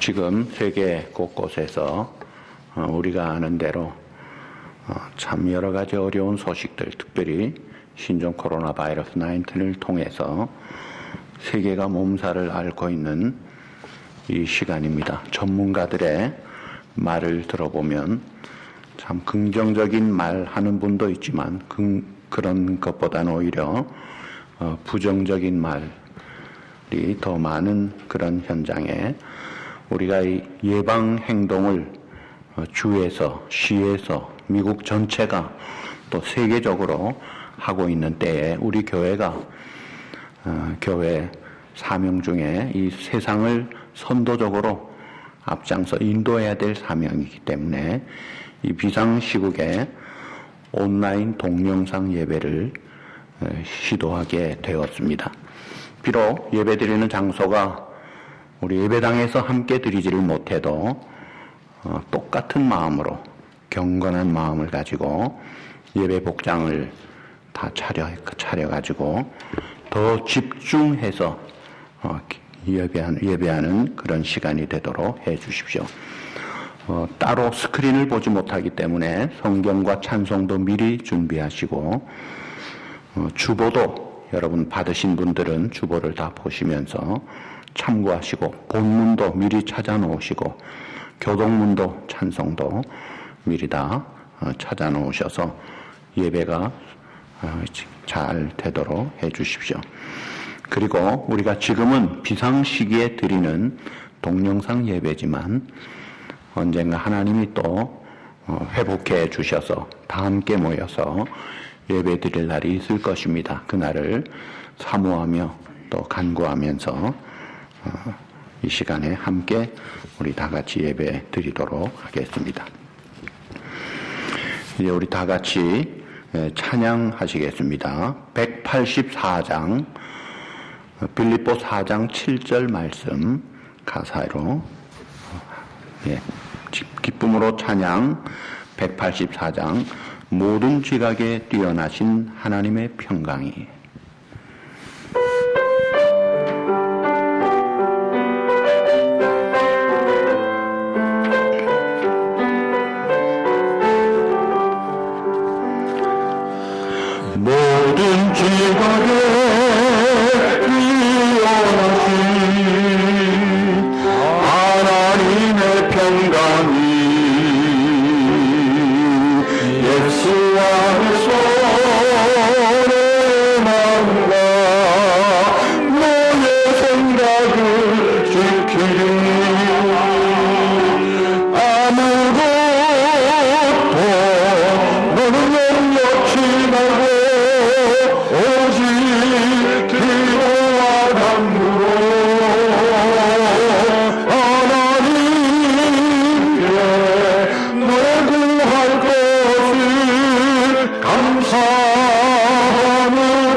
지금 세계 곳곳에서 우리가 아는 대로 참 여러 가지 어려운 소식들, 특별히 신종 코로나 바이러스 19을 통해서 세계가 몸살을 앓고 있는 이 시간입니다. 전문가들의 말을 들어보면 참 긍정적인 말 하는 분도 있지만 그런 것보다는 오히려 부정적인 말이 더 많은 그런 현장에 우리가 이 예방 행동을 주에서, 시에서, 미국 전체가 또 세계적으로 하고 있는 때에 우리 교회가 교회 사명 중에 이 세상을 선도적으로 앞장서 인도해야 될 사명이기 때문에 이 비상시국에 온라인 동영상 예배를 시도하게 되었습니다. 비록 예배드리는 장소가 우리 예배당에서 함께 드리지를 못해도 똑같은 마음으로 경건한 마음을 가지고 예배 복장을 다 차려가지고 더 집중해서 예배하는 그런 시간이 되도록 해 주십시오. 따로 스크린을 보지 못하기 때문에 성경과 찬송도 미리 준비하시고 주보도 여러분 받으신 분들은 주보를 다 보시면서 참고하시고 본문도 미리 찾아 놓으시고 교동문도 찬송도 미리 다 찾아 놓으셔서 예배가 잘 되도록 해 주십시오. 그리고 우리가 지금은 비상시기에 드리는 동영상 예배지만 언젠가 하나님이 또 회복해 주셔서 다 함께 모여서 예배 드릴 날이 있을 것입니다. 그날을 사모하며 또 간구하면서 이 시간에 함께 우리 다 같이 예배 드리도록 하겠습니다. 이제 우리 다 같이 찬양하시겠습니다. 184장 빌립보 4장 7절 말씀 가사로 기쁨으로 찬양 184장 모든 지각에 뛰어나신 하나님의 평강이 모든 지각에 감사함으로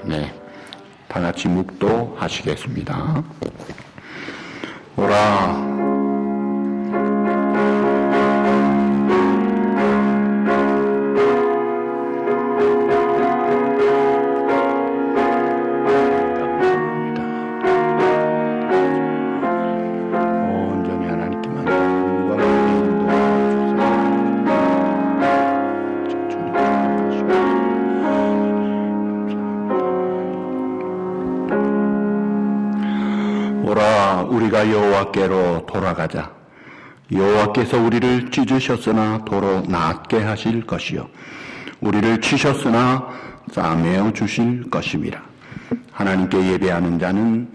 네, 다 같이 묵도하시겠습니다. 오라. 오라 우리가 여호와께로 돌아가자. 여호와께서 우리를 찢으셨으나 도로 낫게 하실 것이요 우리를 치셨으나 싸매어 주실 것임이라. 하나님께 예배하는 자는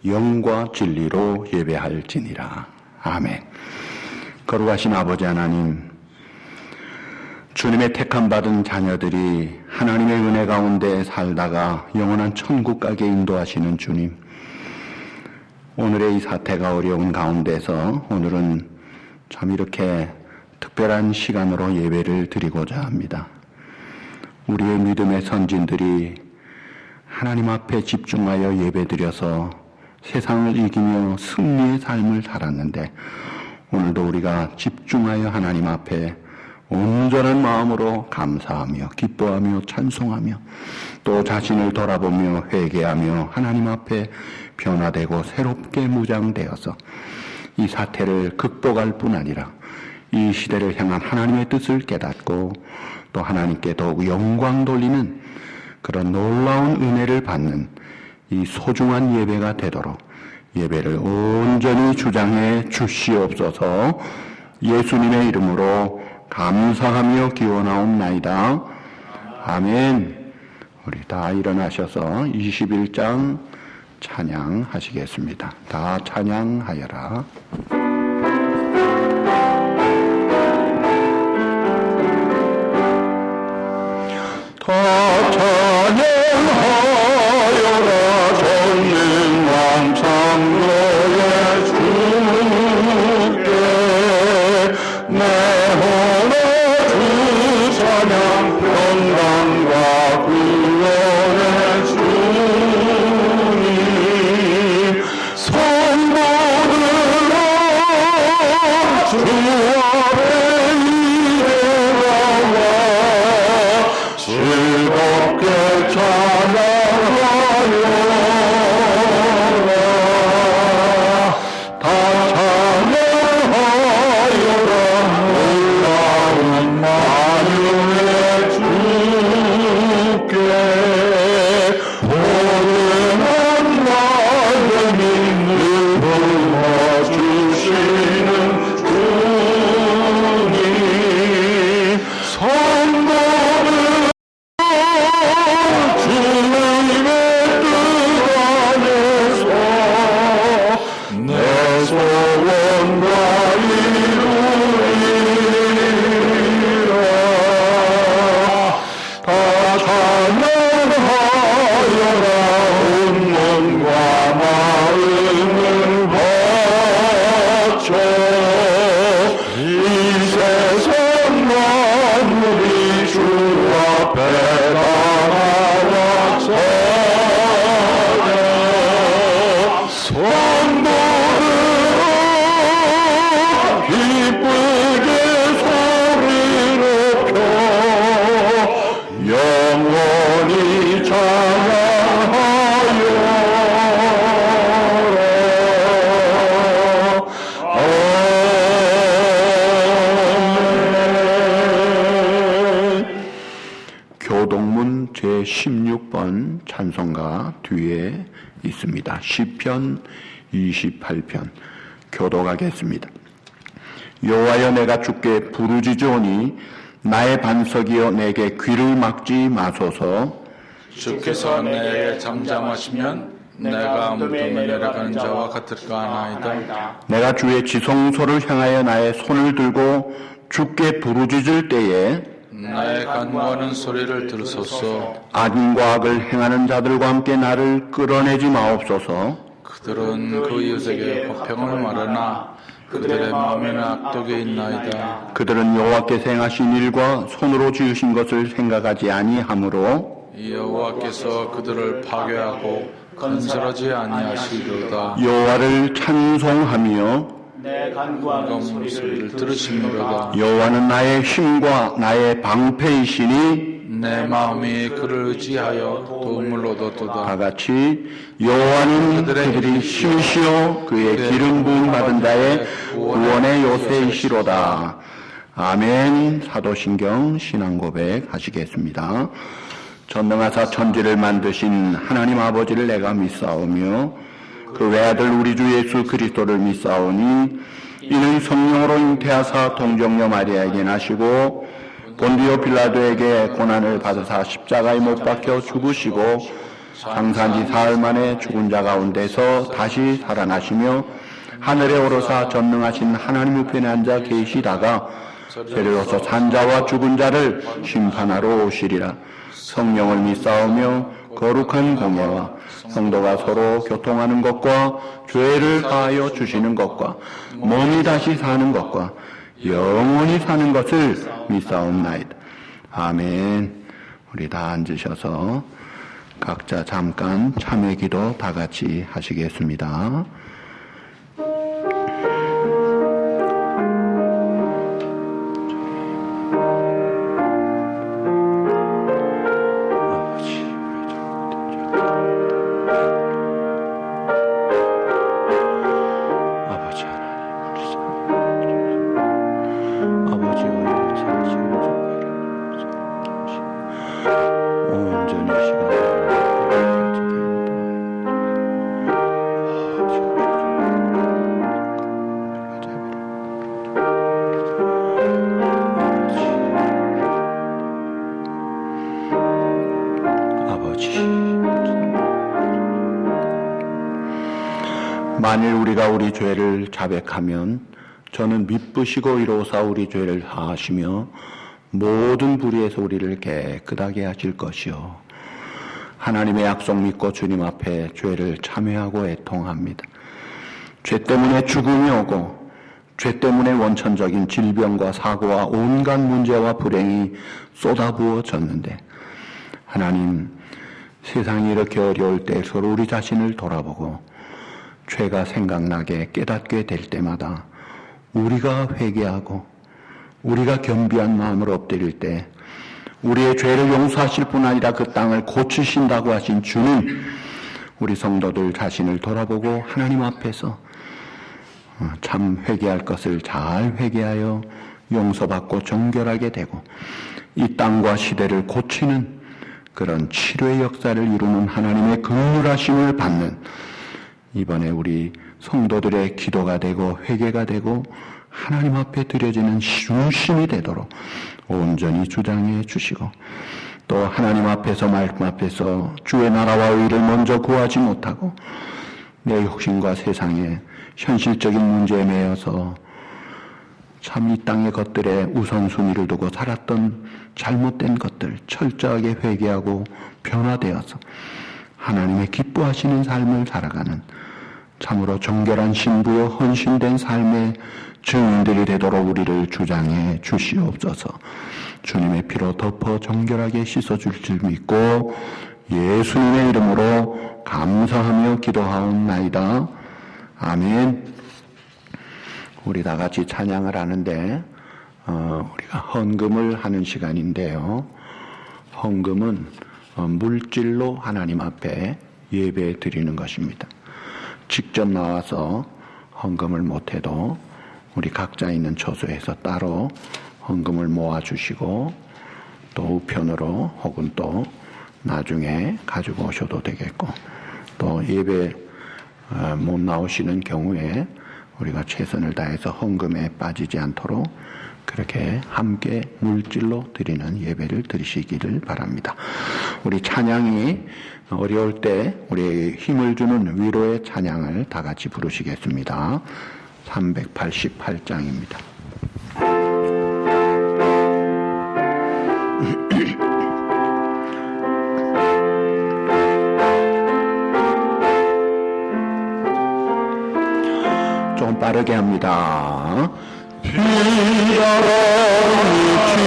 영과 진리로 예배할지니라. 아멘. 거룩하신 아버지 하나님, 주님의 택함 받은 자녀들이 하나님의 은혜 가운데 살다가 영원한 천국 가게 인도하시는 주님, 오늘의 이 사태가 어려운 가운데서 오늘은 참 이렇게 특별한 시간으로 예배를 드리고자 합니다. 우리의 믿음의 선진들이 하나님 앞에 집중하여 예배드려서 세상을 이기며 승리의 삶을 살았는데, 오늘도 우리가 집중하여 하나님 앞에 온전한 마음으로 감사하며 기뻐하며 찬송하며 또 자신을 돌아보며 회개하며 하나님 앞에 변화되고 새롭게 무장되어서 이 사태를 극복할 뿐 아니라 이 시대를 향한 하나님의 뜻을 깨닫고 또 하나님께 더욱 영광 돌리는 그런 놀라운 은혜를 받는 이 소중한 예배가 되도록 예배를 온전히 주장해 주시옵소서. 예수님의 이름으로 감사하며 기원하옵나이다. 아멘. 우리 다 일어나셔서 21장 찬양하시겠습니다. 다 찬양하여라. 다 찬양하여라. 전능왕 창조의 주께 내 혼의 주 찬양 평강과 구원의 주님 성도들아 주 앞에 이래와 즐겁게 찬양하여라. 다 찬양하여라. 놀라운 만유의 주께 오늘은 말씀이 늘 품어주시는 주님 성도들 주님의 뜻 안에서 내 소원과 이루리라. 다 찬양하여라. 온몸과 마음을 바쳐 이 세상 만물이 주 앞에 나와왔사냐. 성도들아 기쁘게 소리 높여 영원히 찬양하여라. 아멘. 교동문 제16번 찬송가 뒤에 있습니다. 시편 28편 교독하겠습니다. 여호와여 내가 주께 부르짖으오니 나의 반석이여 내게 귀를 막지 마소서. 주께서 내게 잠잠하시면 내가 무덤에 내려가는 자와 같을까 하나이다. 내가 주의 지성소를 향하여 나의 손을 들고 주께 부르짖을 때에 나의 간구하는 소리를 들으소서. 악인과 악을 행하는 자들과 함께 나를 끌어내지 마옵소서. 그들은 그 이웃에게 화평을 말하나 그들의 마음에는 악독이 있나이다. 그들은 여호와께서 행하신 일과 손으로 지으신 것을 생각하지 아니하므로 여호와께서 그들을 파괴하고 건설하지 아니하시리로다. 여호와를 찬송하며 내 간구하는 소리를 소리를 들으시미로다. 여호와는 나의 힘과 나의 방패이시니 내 마음이 그를 의지하여 도움을 얻었도다. 다 같이 여호와는 그들이 힘이시요 그의 기름 부음 받은 자의 구원의 요새이시로다. 아멘. 사도신경 신앙고백 하시겠습니다. 전능하사 천지를 만드신 하나님 아버지를 내가 믿사오며 그 외아들 우리 주 예수 그리스도를 믿사오니 이는 성령으로 잉태하사 동정녀 마리아에게 나시고 본디오 빌라도에게 고난을 받으사 십자가에 못 박혀 죽으시고 장사한 지 사흘 만에 죽은 자 가운데서 다시 살아나시며 하늘에 오르사 전능하신 하나님 우편에 앉아 계시다가 세례로서 산자와 죽은 자를 심판하러 오시리라. 성령을 믿사오며 거룩한 공예와 성도가 서로 교통하는 것과 죄를 사하여 주시는 것과 몸이 다시 사는 것과 영원히 사는 것을 믿사옵나이다. 아멘. 우리 다 앉으셔서 각자 잠깐 참회 기도 다 같이 하시겠습니다. 만일 우리가 우리 죄를 자백하면 저는 미쁘시고 이로사 우리 죄를 사하시며 모든 불의에서 우리를 깨끗하게 하실 것이요 하나님의 약속 믿고 주님 앞에 죄를 참회하고 애통합니다. 죄 때문에 죽음이 오고 죄 때문에 원천적인 질병과 사고와 온갖 문제와 불행이 쏟아부어졌는데 하나님, 세상이 이렇게 어려울 때 서로 우리 자신을 돌아보고 죄가 생각나게 깨닫게 될 때마다 우리가 회개하고 우리가 겸비한 마음으로 엎드릴 때 우리의 죄를 용서하실 뿐 아니라 그 땅을 고치신다고 하신 주님, 우리 성도들 자신을 돌아보고 하나님 앞에서 참 회개할 것을 잘 회개하여 용서받고 정결하게 되고 이 땅과 시대를 고치는 그런 치료의 역사를 이루는 하나님의 긍휼하심을 받는 이번에 우리 성도들의 기도가 되고 회개가 되고 하나님 앞에 드려지는 중심이 되도록 온전히 주장해 주시고 또 하나님 앞에서 말씀 앞에서 주의 나라와 의를 먼저 구하지 못하고 내 욕심과 세상의 현실적인 문제에 매여서 참 이 땅의 것들에 우선순위를 두고 살았던 잘못된 것들 철저하게 회개하고 변화되어서 하나님의 기뻐하시는 삶을 살아가는 참으로 정결한 신부여 헌신된 삶의 증인들이 되도록 우리를 주장해 주시옵소서. 주님의 피로 덮어 정결하게 씻어줄 줄 믿고 예수님의 이름으로 감사하며 기도하옵나이다. 아멘. 우리 다 같이 찬양을 하는데 우리가 헌금을 하는 시간인데요. 헌금은 물질로 하나님 앞에 예배 드리는 것입니다. 직접 나와서 헌금을 못해도 우리 각자 있는 처소에서 따로 헌금을 모아주시고 또 우편으로 혹은 또 나중에 가지고 오셔도 되겠고 또 예배 못 나오시는 경우에 우리가 최선을 다해서 헌금에 빠지지 않도록 그렇게 함께 물질로 드리는 예배를 드리시기를 바랍니다. 우리 찬양이 어려울 때 우리에게 힘을 주는 위로의 찬양을 다 같이 부르시겠습니다. 388장입니다. 좀 빠르게 합니다. 비바람이 칠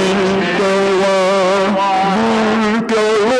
때와 물결로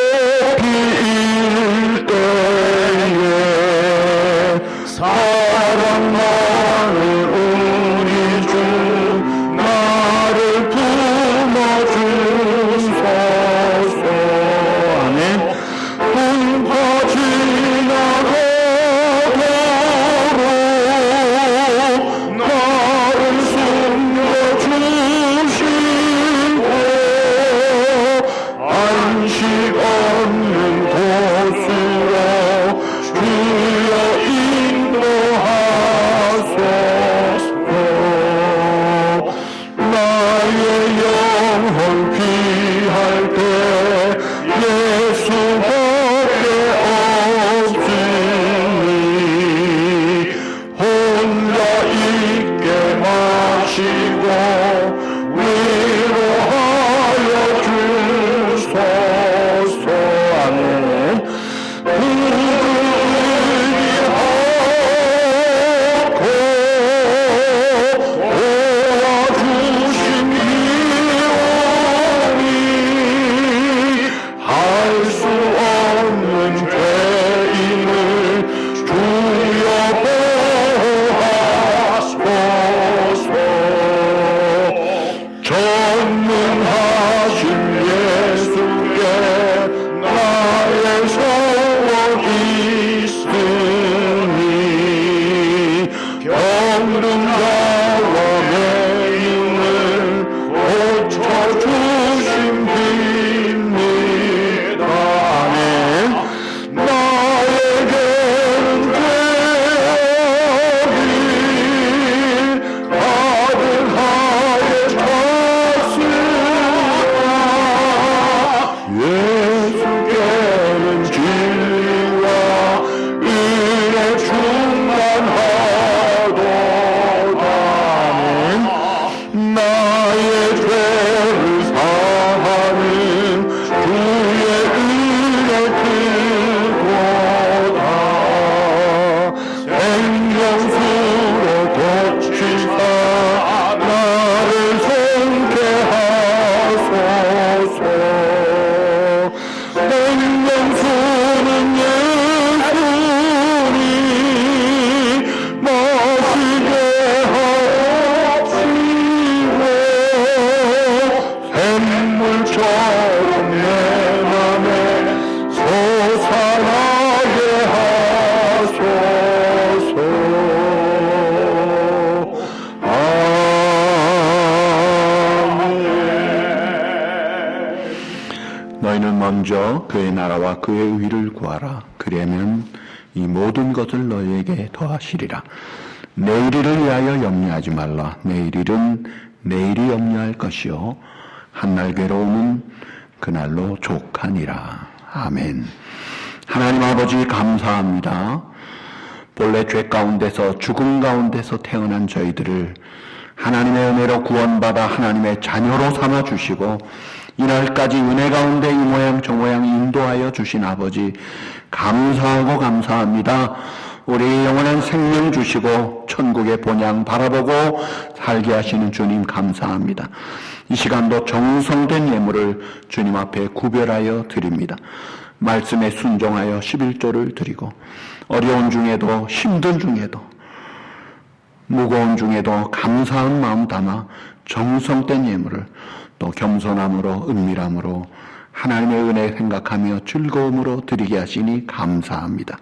먼저 그의 나라와 그의 의를 구하라. 그러면 이 모든 것을 너희에게 더하시리라. 내일을 위하여 염려하지 말라. 내일은 내일이 염려할 것이요 한날 괴로움은 그날로 족하니라. 아멘. 하나님 아버지 감사합니다. 본래 죄 가운데서 죽음 가운데서 태어난 저희들을 하나님의 은혜로 구원받아 하나님의 자녀로 삼아 주시고 이날까지 은혜 가운데 이 모양 저 모양 인도하여 주신 아버지 감사하고 감사합니다. 우리 영원한 생명 주시고 천국의 본향 바라보고 살게 하시는 주님 감사합니다. 이 시간도 정성된 예물을 주님 앞에 구별하여 드립니다. 말씀에 순종하여 11조를 드리고 어려운 중에도 힘든 중에도 무거운 중에도 감사한 마음 담아 정성된 예물을 또 겸손함으로 은밀함으로 하나님의 은혜 생각하며 즐거움으로 드리게 하시니 감사합니다.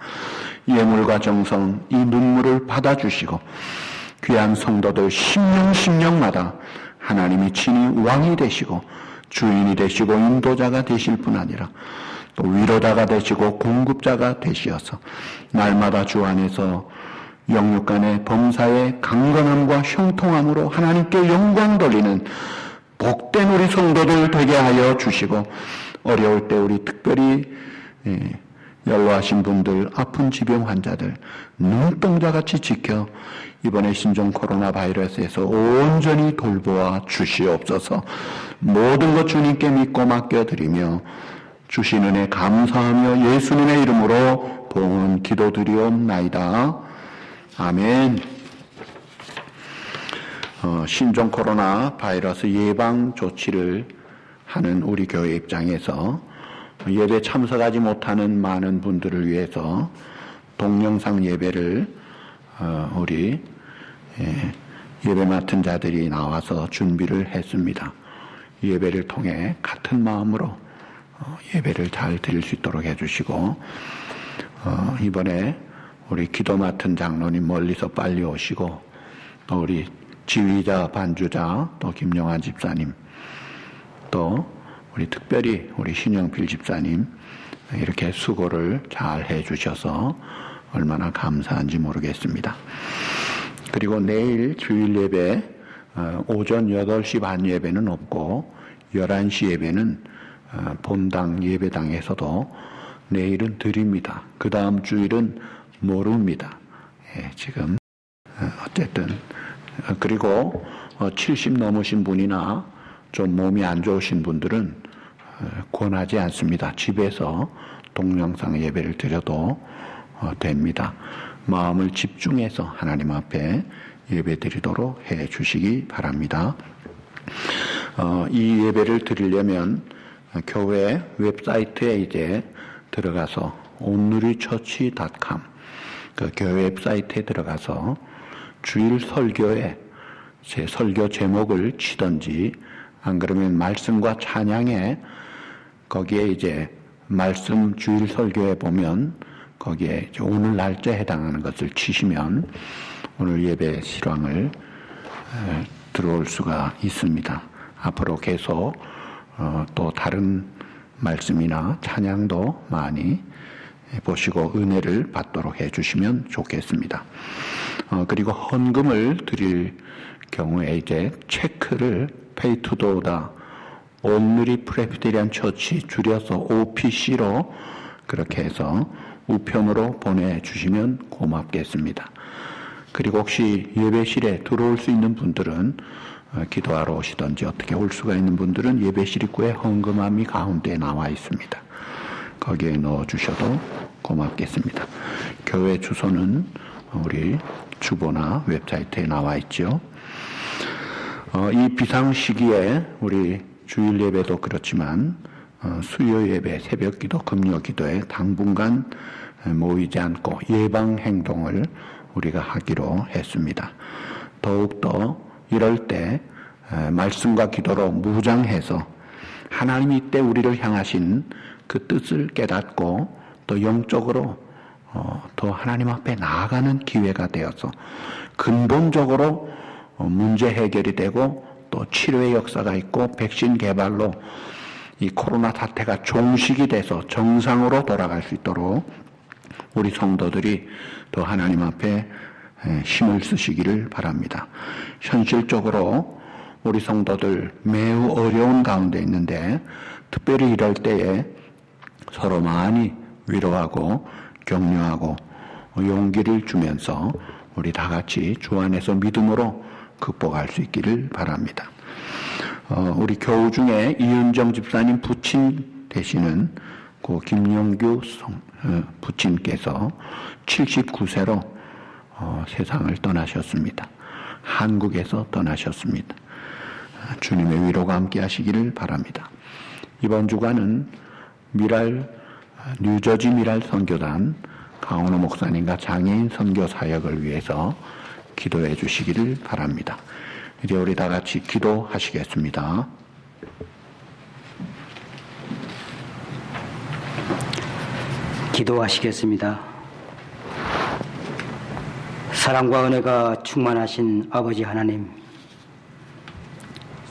예물과 정성 이 눈물을 받아주시고 귀한 성도들 심령마다 하나님이 친히 왕이 되시고 주인이 되시고 인도자가 되실 뿐 아니라 또 위로자가 되시고 공급자가 되시어서 날마다 주 안에서 영육 간의 범사의 강건함과 형통함으로 하나님께 영광 돌리는 복된 우리 성도들 되게 하여 주시고 어려울 때 우리 특별히 연로하신 분들, 아픈 지병 환자들 눈동자같이 지켜 이번에 신종 코로나 바이러스에서 온전히 돌보아 주시옵소서. 모든 것 주님께 믿고 맡겨드리며 주신 은혜 감사하며 예수님의 이름으로 봉헌 기도드리옵나이다. 아멘. 신종 코로나 바이러스 예방 조치를 하는 우리 교회 입장에서 예배 참석하지 못하는 많은 분들을 위해서 동영상 예배를 우리 예배 맡은 자들이 나와서 준비를 했습니다. 예배를 통해 같은 마음으로 예배를 잘 드릴 수 있도록 해주시고 이번에 우리 기도 맡은 장로님 멀리서 빨리 오시고 또 우리 지휘자 반주자 또 김영환 집사님 또 우리 특별히 우리 신영필 집사님 이렇게 수고를 잘 해주셔서 얼마나 감사한지 모르겠습니다. 그리고 내일 주일 예배 오전 8시 반 예배는 없고 11시 예배는 본당 예배당에서도 내일은 드립니다. 그 다음 주일은 모릅니다. 지금 어쨌든 그리고 70 넘으신 분이나 좀 몸이 안 좋으신 분들은 권하지 않습니다. 집에서 동영상 예배를 드려도 됩니다. 마음을 집중해서 하나님 앞에 예배 드리도록 해 주시기 바랍니다. 이 예배를 드리려면 교회 웹사이트에 이제 들어가서 온누리처치.com 그 교회 웹사이트에 들어가서 주일 설교에 제 설교 제목을 치든지 안 그러면 말씀과 찬양에 거기에 이제 말씀 주일 설교에 보면 거기에 이제 오늘 날짜에 해당하는 것을 치시면 오늘 예배 실황을 들어올 수가 있습니다. 앞으로 계속 또 다른 말씀이나 찬양도 많이 보시고 은혜를 받도록 해주시면 좋겠습니다. 그리고 헌금을 드릴 경우에 이제 체크를 페이투도다 온누리 프레스비테리안 처치 줄여서 OPC로 그렇게 해서 우편으로 보내주시면 고맙겠습니다. 그리고 혹시 예배실에 들어올 수 있는 분들은 기도하러 오시든지 어떻게 올 수가 있는 분들은 예배실 입구에 헌금함이 가운데 나와 있습니다. 거기에 넣어주셔도 고맙겠습니다. 교회 주소는 우리 주보나 웹사이트에 나와 있죠. 이 비상 시기에 우리 주일 예배도 그렇지만 수요 예배, 새벽 기도, 금요 기도에 당분간 모이지 않고 예방 행동을 우리가 하기로 했습니다. 더욱더 이럴 때 말씀과 기도로 무장해서 하나님이 이때 우리를 향하신 그 뜻을 깨닫고 또 영적으로 더 하나님 앞에 나아가는 기회가 되어서 근본적으로 문제 해결이 되고 또 치료의 역사가 있고 백신 개발로 이 코로나 사태가 종식이 돼서 정상으로 돌아갈 수 있도록 우리 성도들이 더 하나님 앞에 힘을 쓰시기를 바랍니다. 현실적으로 우리 성도들 매우 어려운 가운데 있는데 특별히 이럴 때에 서로 많이 위로하고 격려하고 용기를 주면서 우리 다 같이 주 안에서 믿음으로 극복할 수 있기를 바랍니다. 우리 교우 중에 이은정 집사님 부친 되시는 고 김영규 부친께서 79세로 세상을 떠나셨습니다. 한국에서 떠나셨습니다. 주님의 위로가 함께 하시기를 바랍니다. 이번 주간은 뉴저지 미랄 선교단 강원호 목사님과 장애인 선교 사역을 위해서 기도해 주시기를 바랍니다. 이제 우리 다 같이 기도하시겠습니다. 기도하시겠습니다. 사랑과 은혜가 충만하신 아버지 하나님,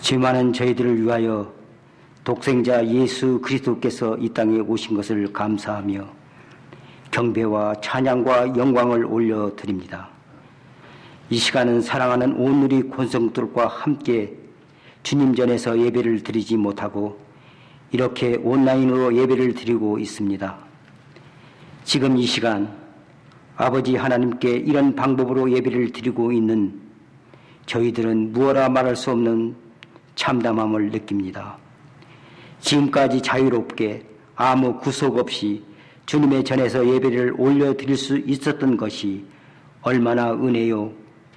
죄 많은 저희들을 위하여 독생자 예수 그리스도께서 이 땅에 오신 것을 감사하며 경배와 찬양과 영광을 올려드립니다. 이 시간은 사랑하는 온 우리 권성들과 함께 주님 전에서 예배를 드리지 못하고 이렇게 온라인으로 예배를 드리고 있습니다. 지금 이 시간 아버지 하나님께 이런 방법으로 예배를 드리고 있는 저희들은 무어라 말할 수 없는 참담함을 느낍니다. 지금까지 자유롭게 아무 구속 없이 주님의 전에서 예배를 올려드릴 수 있었던 것이 얼마나 은혜요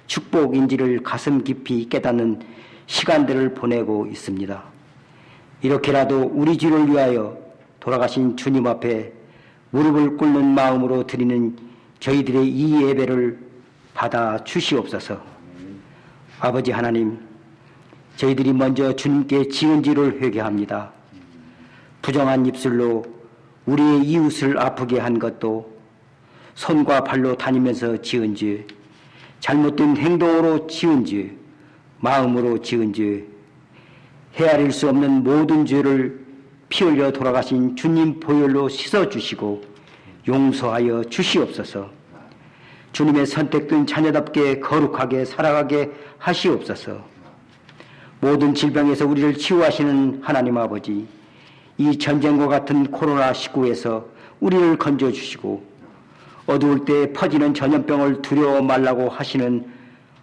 축복인지를 가슴 깊이 깨닫는 시간들을 보내고 있습니다. 이렇게라도 우리 주를 위하여 돌아가신 주님 앞에 무릎을 꿇는 마음으로 드리는 저희들의 이 예배를 받아 주시옵소서. 아버지 하나님, 저희들이 먼저 주님께 지은 죄를 회개합니다. 부정한 입술로 우리의 이웃을 아프게 한 것도, 손과 발로 다니면서 지은 죄, 잘못된 행동으로 지은 죄, 마음으로 지은 죄, 헤아릴 수 없는 모든 죄를 피 흘려 돌아가신 주님 보혈로 씻어주시고 용서하여 주시옵소서. 주님의 선택된 자녀답게 거룩하게 살아가게 하시옵소서. 모든 질병에서 우리를 치유하시는 하나님 아버지, 이 전쟁과 같은 코로나19에서 우리를 건져주시고 어두울 때 퍼지는 전염병을 두려워 말라고 하시는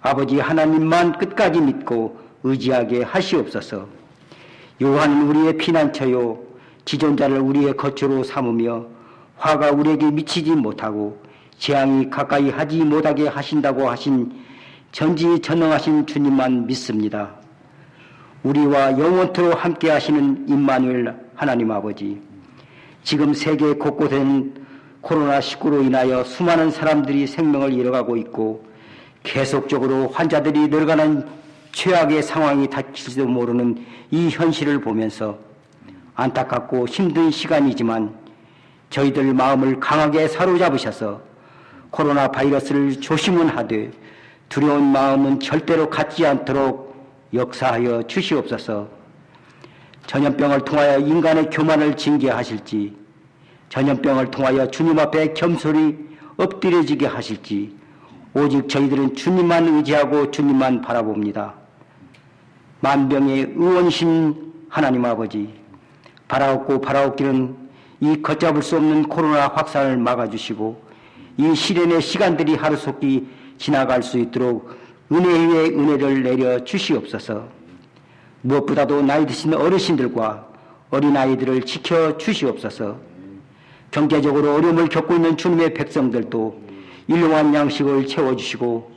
아버지 하나님만 끝까지 믿고 의지하게 하시옵소서. 여호와는 우리의 피난처요 지존자를 우리의 거처로 삼으며 화가 우리에게 미치지 못하고 재앙이 가까이 하지 못하게 하신다고 하신 전지전능하신 주님만 믿습니다. 우리와 영원토록 함께 하시는 임마누엘 하나님 아버지, 지금 세계 곳곳에는 코로나19로 인하여 수많은 사람들이 생명을 잃어가고 있고 계속적으로 환자들이 늘어가는 최악의 상황이 닥칠지도 모르는 이 현실을 보면서 안타깝고 힘든 시간이지만 저희들 마음을 강하게 사로잡으셔서 코로나 바이러스를 조심은 하되 두려운 마음은 절대로 갖지 않도록 역사하여 주시옵소서. 전염병을 통하여 인간의 교만을 징계하실지, 전염병을 통하여 주님 앞에 겸손히 엎드려지게 하실지, 오직 저희들은 주님만 의지하고 주님만 바라봅니다. 만병의 의원신 하나님 아버지, 바라옵고 바라옵기는 이 걷잡을 수 없는 코로나 확산을 막아주시고 이 시련의 시간들이 하루속히 지나갈 수 있도록 은혜 위에 은혜를 내려 주시옵소서. 무엇보다도 나이 드신 어르신들과 어린아이들을 지켜 주시옵소서. 경제적으로 어려움을 겪고 있는 주님의 백성들도 일용한 양식을 채워주시고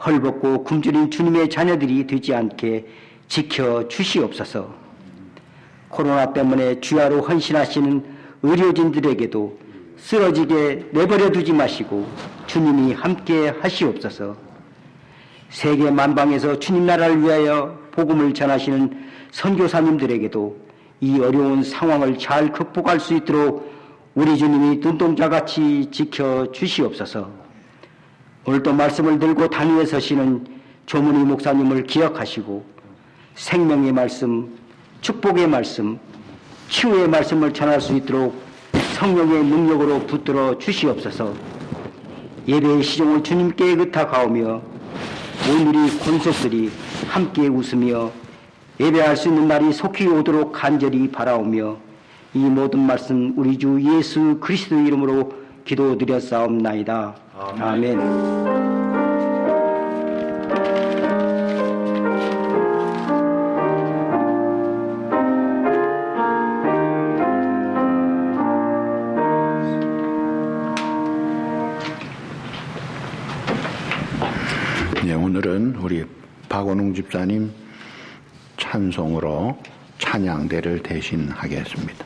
헐벗고 굶주린 주님의 자녀들이 되지 않게 지켜 주시옵소서. 코로나 때문에 주야로 헌신하시는 의료진들에게도 쓰러지게 내버려 두지 마시고 주님이 함께 하시옵소서. 세계 만방에서 주님 나라를 위하여 복음을 전하시는 선교사님들에게도 이 어려운 상황을 잘 극복할 수 있도록 우리 주님이 눈동자같이 지켜 주시옵소서. 오늘도 말씀을 들고 단위에 서시는 조문희 목사님을 기억하시고 생명의 말씀, 축복의 말씀, 치유의 말씀을 전할 수 있도록 성령의 능력으로 붙들어 주시옵소서. 예배의 시종을 주님께 의탁하오며 오늘이 권속들이 함께 웃으며 예배할 수 있는 날이 속히 오도록 간절히 바라오며 이 모든 말씀 우리 주 예수 그리스도 이름으로 기도드렸사옵나이다. 아멘. 네, 오늘은 우리 박원웅 집사님 찬송으로 찬양대를 대신하겠습니다.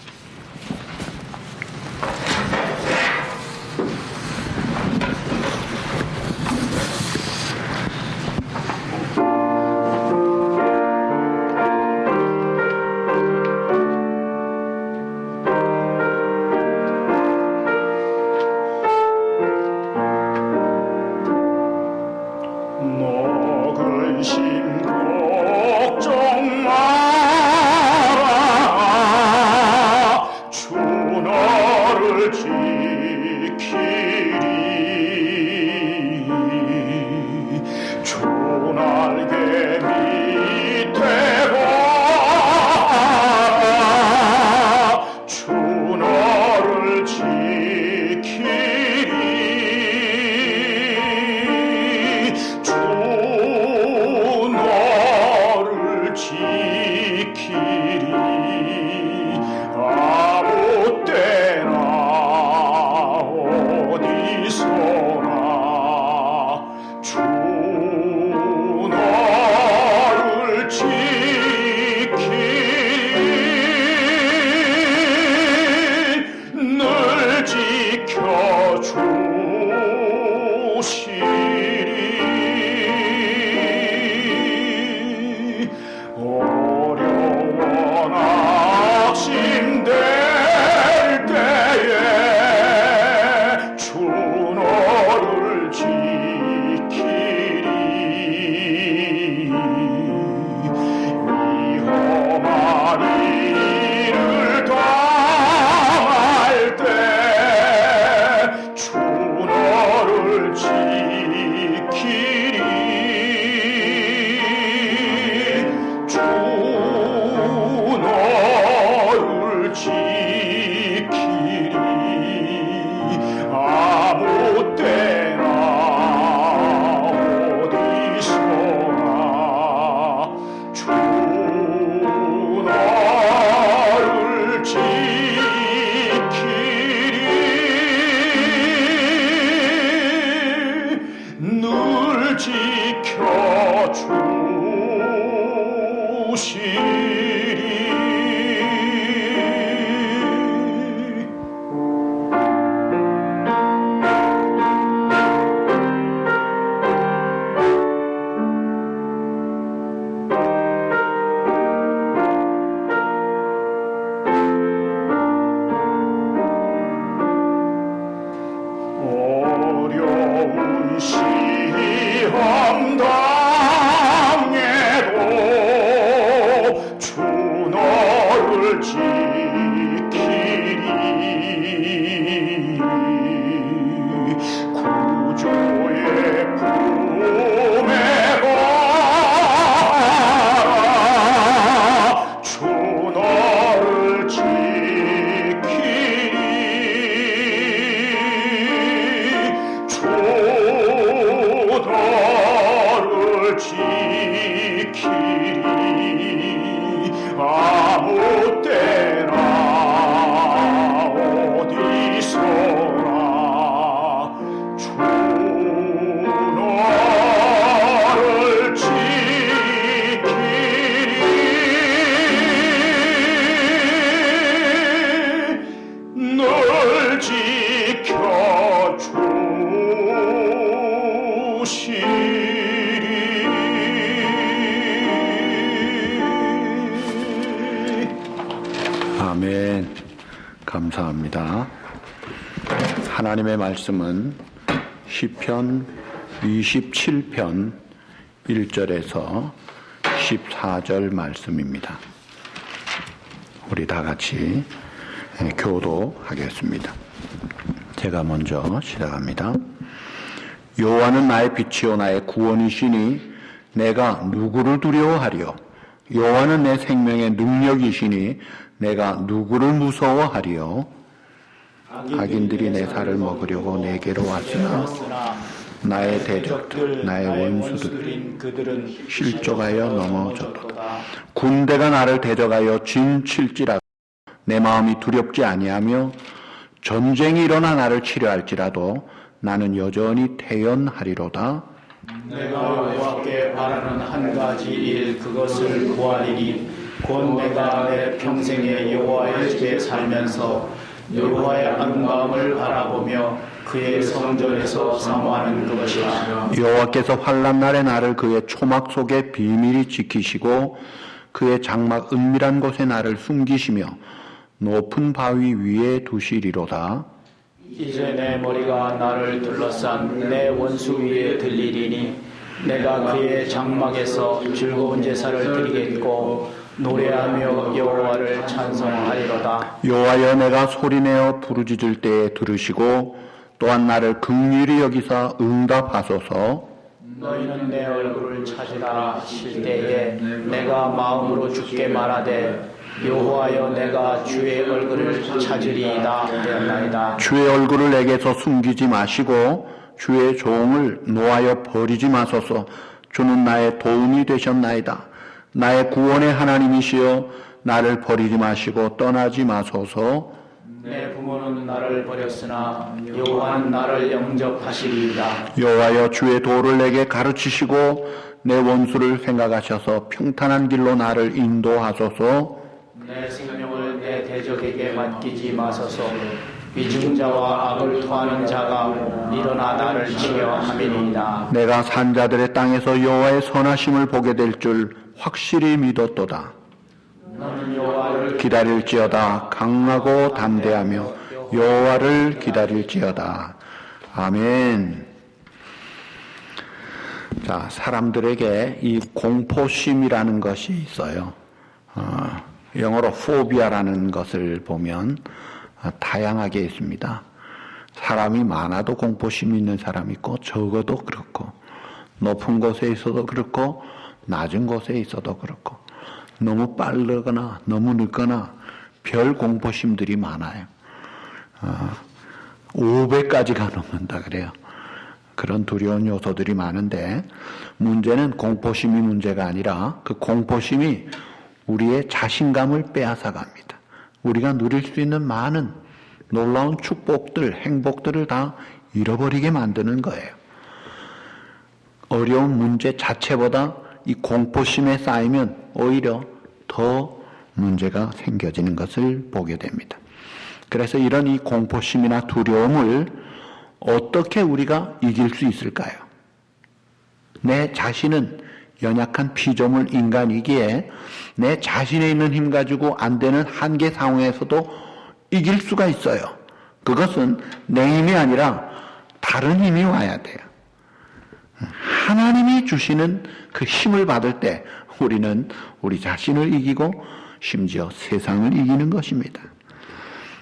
아멘. 감사합니다. 하나님의 말씀은 시편 27편 1절에서 14절 말씀입니다. 우리 다 같이 교도하겠습니다. 제가 먼저 시작합니다. 여호와는 나의 빛이요 나의 구원이시니 내가 누구를 두려워하리요. 여호와는 내 생명의 능력이시니 내가 누구를 무서워하리요. 악인들이 내 살을 먹으려고 내게로 왔으나 나의 대적들 나의 원수들 실족하여 넘어졌도다. 군대가 나를 대적하여 진칠지라도 내 마음이 두렵지 아니하며 전쟁이 일어나 나를 치려할지라도 나는 여전히 태연하리로다. 내가 여호와께 바라는 한 가지 일 그것을 구하리니 곧 내가 내 평생에 여호와의 집에 살면서 여호와의 아름다움을 바라보며 그의 성전에서 사모하는 그것이라. 여호와께서 환난 날에 나를 그의 초막 속에 비밀히 지키시고 그의 장막 은밀한 곳에 나를 숨기시며 높은 바위 위에 두시리로다. 이제 내 머리가 나를 둘러싼 내 원수 위에 들리리니 내가 그의 장막에서 즐거운 제사를 드리겠고 노래하며 여호와를 찬송하리로다. 여호와여 내가 소리내어 부르짖을 때에 들으시고 또한 나를 긍휼히 여기사 응답하소서. 너희는 내 얼굴을 찾으라 하실 때에 내가 마음으로 주께 말하되 여호와여 내가 주의 얼굴을 찾으리이다 하였나이다. 주의 얼굴을 내게서 숨기지 마시고 주의 종을 노하여 버리지 마소서. 주는 나의 도움이 되셨나이다. 나의 구원의 하나님이시여 나를 버리지 마시고 떠나지 마소서. 내 부모는 나를 버렸으나 여호와는 나를 영접하시리이다. 여호와여 주의 도를 내게 가르치시고 내 원수를 생각하셔서 평탄한 길로 나를 인도하소서. 내 생명을 내 대적에게 맡기지 마소서. 위증자와 악을 토하는 자가 일어나 나를 치려 함이니이다. 내가 산자들의 땅에서 여호와의 선하심을 보게 될 줄 확실히 믿었도다. 너는 여호와를 기다릴지어다. 강하고 담대하며 여호와를 기다릴지어다. 아멘. 자, 사람들에게 이 공포심이라는 것이 있어요. 영어로 phobia라는 것을 보면 다양하게 있습니다. 사람이 많아도 공포심이 있는 사람이 있고 적어도 그렇고 높은 곳에 있어도 그렇고 낮은 곳에 있어도 그렇고 너무 빠르거나 너무 늦거나 별 공포심들이 많아요. 5배까지가 넘는다 그래요. 그런 두려운 요소들이 많은데 문제는 공포심이 문제가 아니라 그 공포심이 우리의 자신감을 빼앗아갑니다. 우리가 누릴 수 있는 많은 놀라운 축복들, 행복들을 다 잃어버리게 만드는 거예요. 어려운 문제 자체보다 이 공포심에 쌓이면 오히려 더 문제가 생겨지는 것을 보게 됩니다. 그래서 이런 이 공포심이나 두려움을 어떻게 우리가 이길 수 있을까요? 내 자신은 연약한 피조물 인간이기에 내 자신에 있는 힘 가지고 안 되는 한계 상황에서도 이길 수가 있어요. 그것은 내 힘이 아니라 다른 힘이 와야 돼요. 하나님이 주시는 그 힘을 받을 때 우리는 우리 자신을 이기고 심지어 세상을 이기는 것입니다.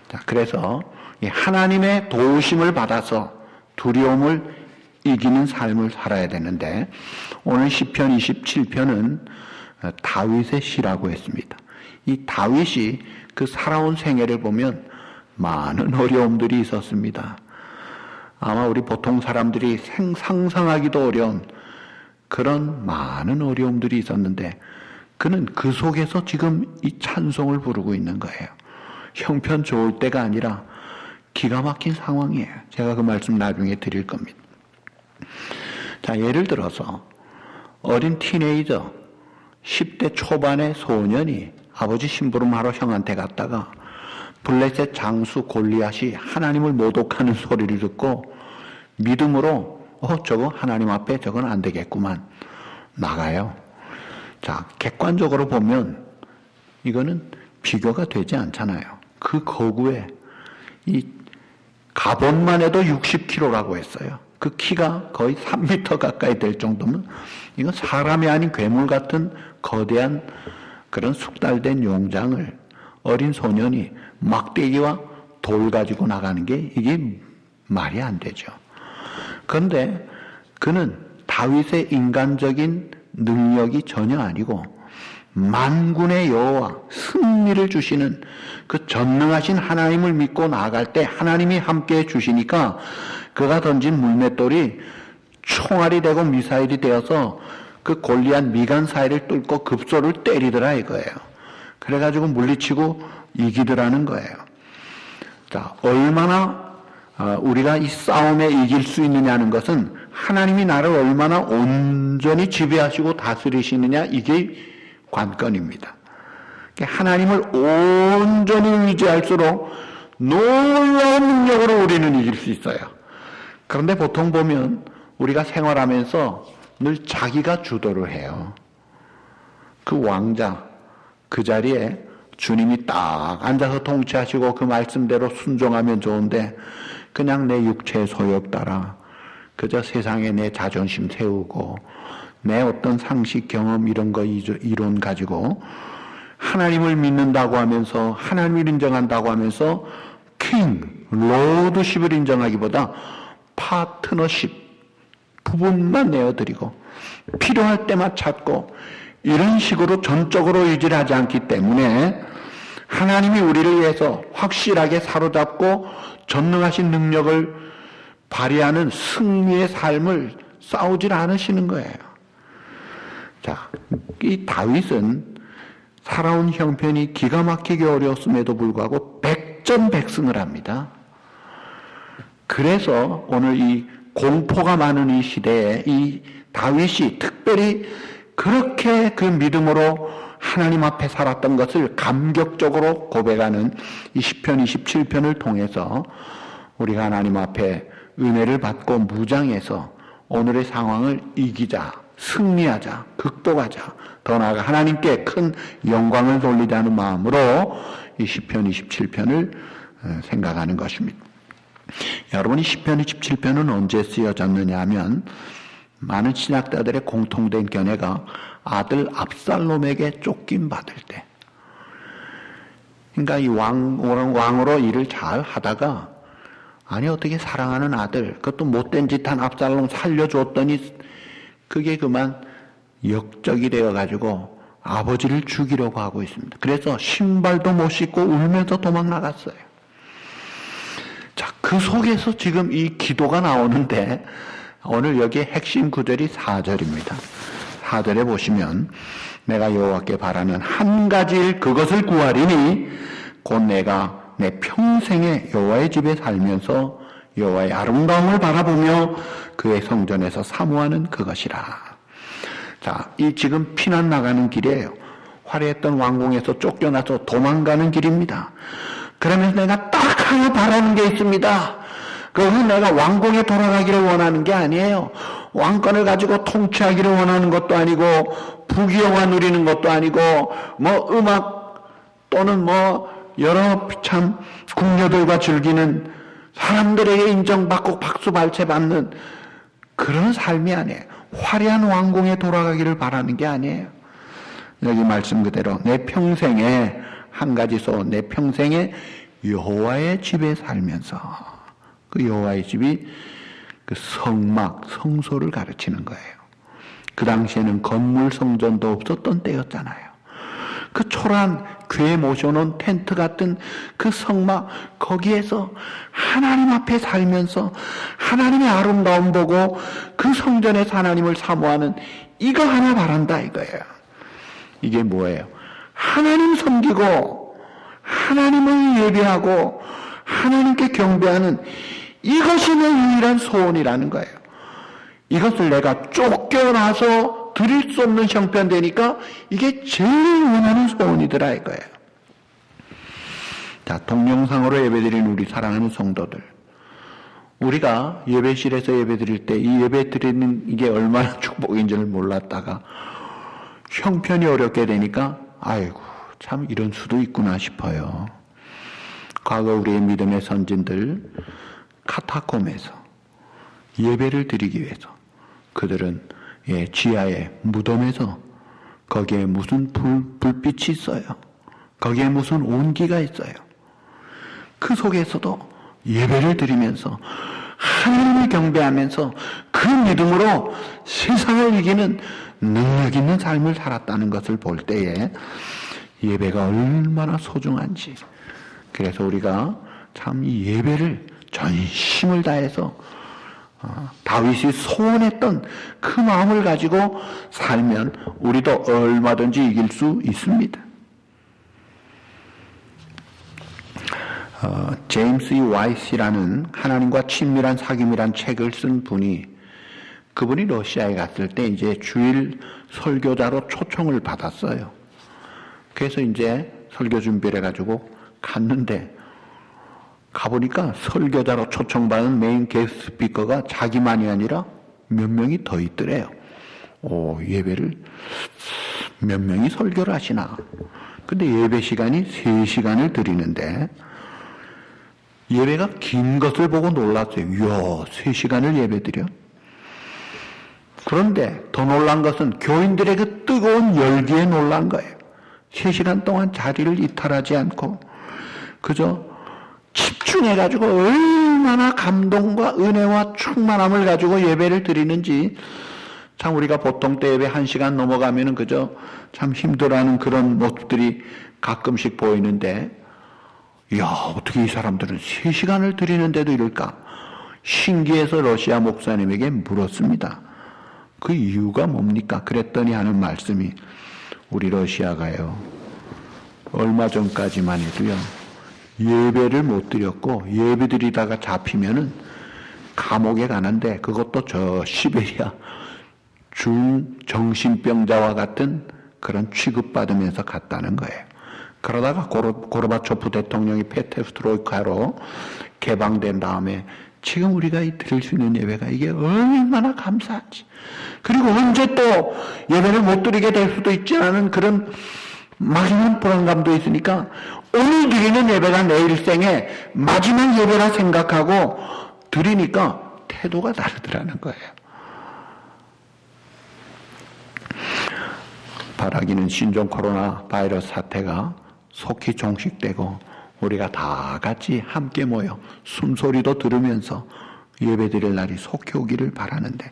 자, 그래서 이 하나님의 도우심을 받아서 두려움을 이기는 삶을 살아야 되는데 오늘 시편 27편은 다윗의 시라고 했습니다. 이 다윗이 그 살아온 생애를 보면 많은 어려움들이 있었습니다. 아마 우리 보통 사람들이 상상하기도 어려운 그런 많은 어려움들이 있었는데 그는 그 속에서 지금 이 찬송을 부르고 있는 거예요. 형편 좋을 때가 아니라 기가 막힌 상황이에요. 제가 그 말씀 나중에 드릴 겁니다. 자, 예를 들어서 어린 티네이저 10대 초반의 소년이 아버지 심부름하러 형한테 갔다가 블레셋 장수 골리앗이 하나님을 모독하는 소리를 듣고 믿음으로 저거 하나님 앞에 저건 안 되겠구만 나가요. 자, 객관적으로 보면 이거는 비교가 되지 않잖아요. 그 거구에 이 갑옷만 해도 60kg라고 했어요. 그 키가 거의 3m 가까이 될 정도면 이건 사람이 아닌 괴물 같은 거대한 그런 숙달된 용장을 어린 소년이 막대기와 돌 가지고 나가는 게 이게 말이 안 되죠. 그런데 그는 다윗의 인간적인 능력이 전혀 아니고 만군의 여호와 승리를 주시는 그 전능하신 하나님을 믿고 나아갈 때 하나님이 함께해 주시니까 그가 던진 물맷돌이 총알이 되고 미사일이 되어서 그 골리앗 미간 사이를 뚫고 급소를 때리더라 이거예요. 그래가지고 물리치고 이기더라는 거예요. 자, 얼마나 우리가 이 싸움에 이길 수 있느냐는 것은 하나님이 나를 얼마나 온전히 지배하시고 다스리시느냐 이게 관건입니다. 하나님을 온전히 의지할수록 놀라운 능력으로 우리는 이길 수 있어요. 그런데 보통 보면 우리가 생활하면서 늘 자기가 주도를 해요. 그 왕자 그 자리에 주님이 딱 앉아서 통치하시고 그 말씀대로 순종하면 좋은데 그냥 내 육체에 소욕따라 그저 세상에 내 자존심 세우고 내 어떤 상식 경험 이런 거 이론 가지고 하나님을 믿는다고 하면서 하나님을 인정한다고 하면서 로드십을 인정하기보다 파트너십 부분만 내어드리고 필요할 때만 찾고 이런 식으로 전적으로 의지를 하지 않기 때문에 하나님이 우리를 위해서 확실하게 사로잡고 전능하신 능력을 발휘하는 승리의 삶을 싸우질 않으시는 거예요. 자, 이 다윗은 살아온 형편이 기가 막히게 어려웠음에도 불구하고 백전백승을 합니다. 그래서 오늘 이 공포가 많은 이 시대에 이 다윗이 특별히 그렇게 그 믿음으로 하나님 앞에 살았던 것을 감격적으로 고백하는 이 시편 27편을 통해서 우리가 하나님 앞에 은혜를 받고 무장해서 오늘의 상황을 이기자, 승리하자, 극복하자, 더 나아가 하나님께 큰 영광을 돌리자는 마음으로 이 시편 27편을 생각하는 것입니다. 여러분이 시편 27편은 언제 쓰여졌느냐 하면 많은 신학자들의 공통된 견해가 아들 압살롬에게 쫓김 받을 때, 그러니까 이 왕으로 일을 잘 하다가 아니 어떻게 사랑하는 아들, 그것도 못된 짓한 압살롬 살려줬더니 그게 그만 역적이 되어가지고 아버지를 죽이려고 하고 있습니다. 그래서 신발도 못 신고 울면서 도망 나갔어요. 자, 그 속에서 지금 이 기도가 나오는데 오늘 여기에 핵심 구절이 4절입니다. 4절에 보시면 내가 여호와께 바라는 한 가지 일 그것을 구하리니 곧 내가 내 평생에 여호와의 집에 살면서 여호와의 아름다움을 바라보며 그의 성전에서 사모하는 그것이라. 자, 이 지금 피난 나가는 길이에요. 화려했던 왕궁에서 쫓겨나서 도망가는 길입니다. 그러면서 내가 딱 하나 바라는 게 있습니다. 그것은 내가 왕궁에 돌아가기를 원하는 게 아니에요. 왕권을 가지고 통치하기를 원하는 것도 아니고 부귀영화 누리는 것도 아니고 뭐 음악 또는 뭐 여러 참 궁녀들과 즐기는 사람들에게 인정받고 박수 발채 받는 그런 삶이 아니에요. 화려한 왕궁에 돌아가기를 바라는 게 아니에요. 여기 말씀 그대로 내 평생에 한 가지 소, 내 평생에 여호와의 집에 살면서, 그 여호와의 집이 그 성막, 성소를 가르치는 거예요. 그 당시에는 건물 성전도 없었던 때였잖아요. 그 초라한 괴 모셔놓은 텐트 같은 그 성막, 거기에서 하나님 앞에 살면서 하나님의 아름다움 보고 그 성전에서 하나님을 사모하는 이거 하나 바란다 이거예요. 이게 뭐예요? 하나님 섬기고 하나님을 예배하고 하나님께 경배하는 이것이 내 유일한 소원이라는 거예요. 이것을 내가 쫓겨나서 드릴 수 없는 형편되니까 이게 제일 원하는 소원이더라 이거예요. 자, 동영상으로 예배드리는 우리 사랑하는 성도들, 우리가 예배실에서 예배드릴 때 이 예배드리는 이게 얼마나 축복인지를 몰랐다가 형편이 어렵게 되니까 아이고 참 이런 수도 있구나 싶어요. 과거 우리의 믿음의 선진들 카타콤에서 예배를 드리기 위해서 그들은 지하의 무덤에서 거기에 무슨 불빛이 있어요. 거기에 무슨 온기가 있어요. 그 속에서도 예배를 드리면서 하나님을 경배하면서 그 믿음으로 세상을 이기는 능력 있는 삶을 살았다는 것을 볼 때에 예배가 얼마나 소중한지, 그래서 우리가 참 이 예배를 전심을 다해서 다윗이 소원했던 그 마음을 가지고 살면 우리도 얼마든지 이길 수 있습니다. 제임스 E. 와이스라는 하나님과 친밀한 사귐이란 책을 쓴 분이, 그분이 러시아에 갔을 때 이제 주일 설교자로 초청을 받았어요. 그래서 이제 설교 준비를 해가지고 갔는데, 가보니까 설교자로 초청받은 메인 게스트 스피커가 자기만이 아니라 몇 명이 더 있더래요. 예배를 몇 명이 설교를 하시나. 근데 예배 시간이 3시간을 드리는데, 예배가 긴 것을 보고 놀랐어요. 이야, 3시간을 예배 드려? 그런데 더 놀란 것은 교인들의 그 뜨거운 열기에 놀란 거예요. 3시간 동안 자리를 이탈하지 않고 그저 집중해가지고 얼마나 감동과 은혜와 충만함을 가지고 예배를 드리는지, 참 우리가 보통 때 예배 1시간 넘어가면은 그저 참 힘들어하는 그런 모습들이 가끔씩 보이는데, 이야, 어떻게 이 사람들은 3시간을 드리는데도 이럴까? 신기해서 러시아 목사님에게 물었습니다. 그 이유가 뭡니까? 그랬더니 하는 말씀이, 우리 러시아가요, 얼마 전까지만 해도요, 예배를 못 드렸고 예배 드리다가 잡히면은 감옥에 가는데, 그것도 저 시베리아 중정신병자와 같은 그런 취급받으면서 갔다는 거예요. 그러다가 고르바초프 대통령이 페레스트로이카로 개방된 다음에 지금 우리가 드릴 수 있는 예배가 이게 얼마나 감사한지, 그리고 언제 또 예배를 못 드리게 될 수도 있지 않은 그런 막연한 불안감도 있으니까 오늘 드리는 예배가 내 일생의 마지막 예배라 생각하고 드리니까 태도가 다르더라는 거예요. 바라기는 신종 코로나 바이러스 사태가 속히 종식되고 우리가 다 같이 함께 모여 숨소리도 들으면서 예배드릴 날이 속히 오기를 바라는데,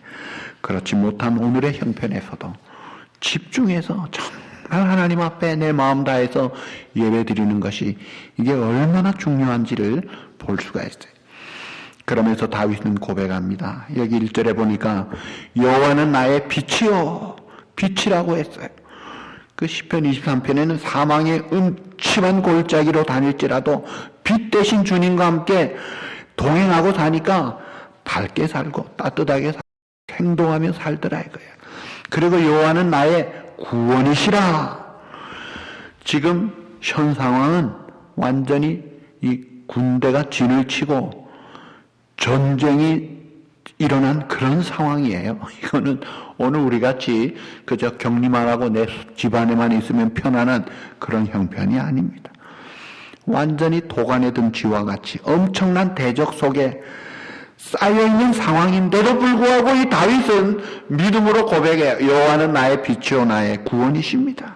그렇지 못한 오늘의 형편에서도 집중해서 정말 하나님 앞에 내 마음 다해서 예배드리는 것이 이게 얼마나 중요한지를 볼 수가 있어요. 그러면서 다윗은 고백합니다. 여기 1절에 보니까 여호와는 나의 빛이요, 빛이라고 했어요. 그 시편 23편에는 사망의 음침한 골짜기로 다닐지라도 빛 대신 주님과 함께 동행하고 사니까 밝게 살고 따뜻하게 살고 행동하며 살더라 이거예요. 그리고 여호와는 나의 구원이시라. 지금 현 상황은 완전히 이 군대가 진을 치고 전쟁이 일어난 그런 상황이에요. 이거는 오늘 우리 같이 그저 격리만 하고 내 집안에만 있으면 편안한 그런 형편이 아닙니다. 완전히 도간에 든 쥐와 같이 엄청난 대적 속에 쌓여있는 상황인데도 불구하고 이 다윗은 믿음으로 고백해요. 여호와는 나의 빛이요 나의 구원이십니다.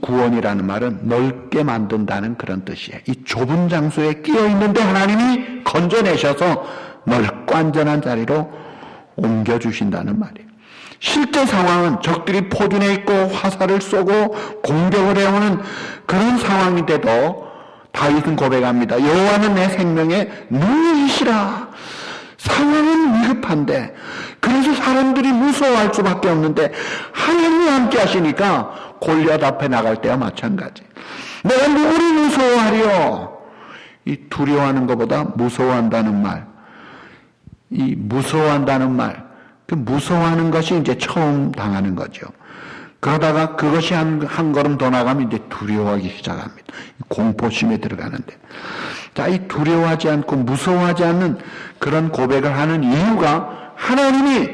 구원이라는 말은 넓게 만든다는 그런 뜻이에요. 이 좁은 장소에 끼어 있는데 하나님이 건져내셔서 넓고 안전한 자리로 옮겨주신다는 말이에요. 실제 상황은 적들이 포진해 있고 화살을 쏘고 공격을 해오는 그런 상황인데도 다윗은 고백합니다. 여호와는 내 생명의 능력이시라. 상황은 위급한데, 그래서 사람들이 무서워할 수밖에 없는데 하나님이 함께 하시니까 골리앗 앞에 나갈 때와 마찬가지. 내가 누구를 무서워하리요? 이 두려워하는 것보다 무서워한다는 말, 이 무서워한다는 말, 그 무서워하는 것이 이제 처음 당하는 거죠. 그러다가 그것이 한 걸음 더 나가면 이제 두려워하기 시작합니다. 공포심에 들어가는데. 자, 이 두려워하지 않고 무서워하지 않는 그런 고백을 하는 이유가 하나님이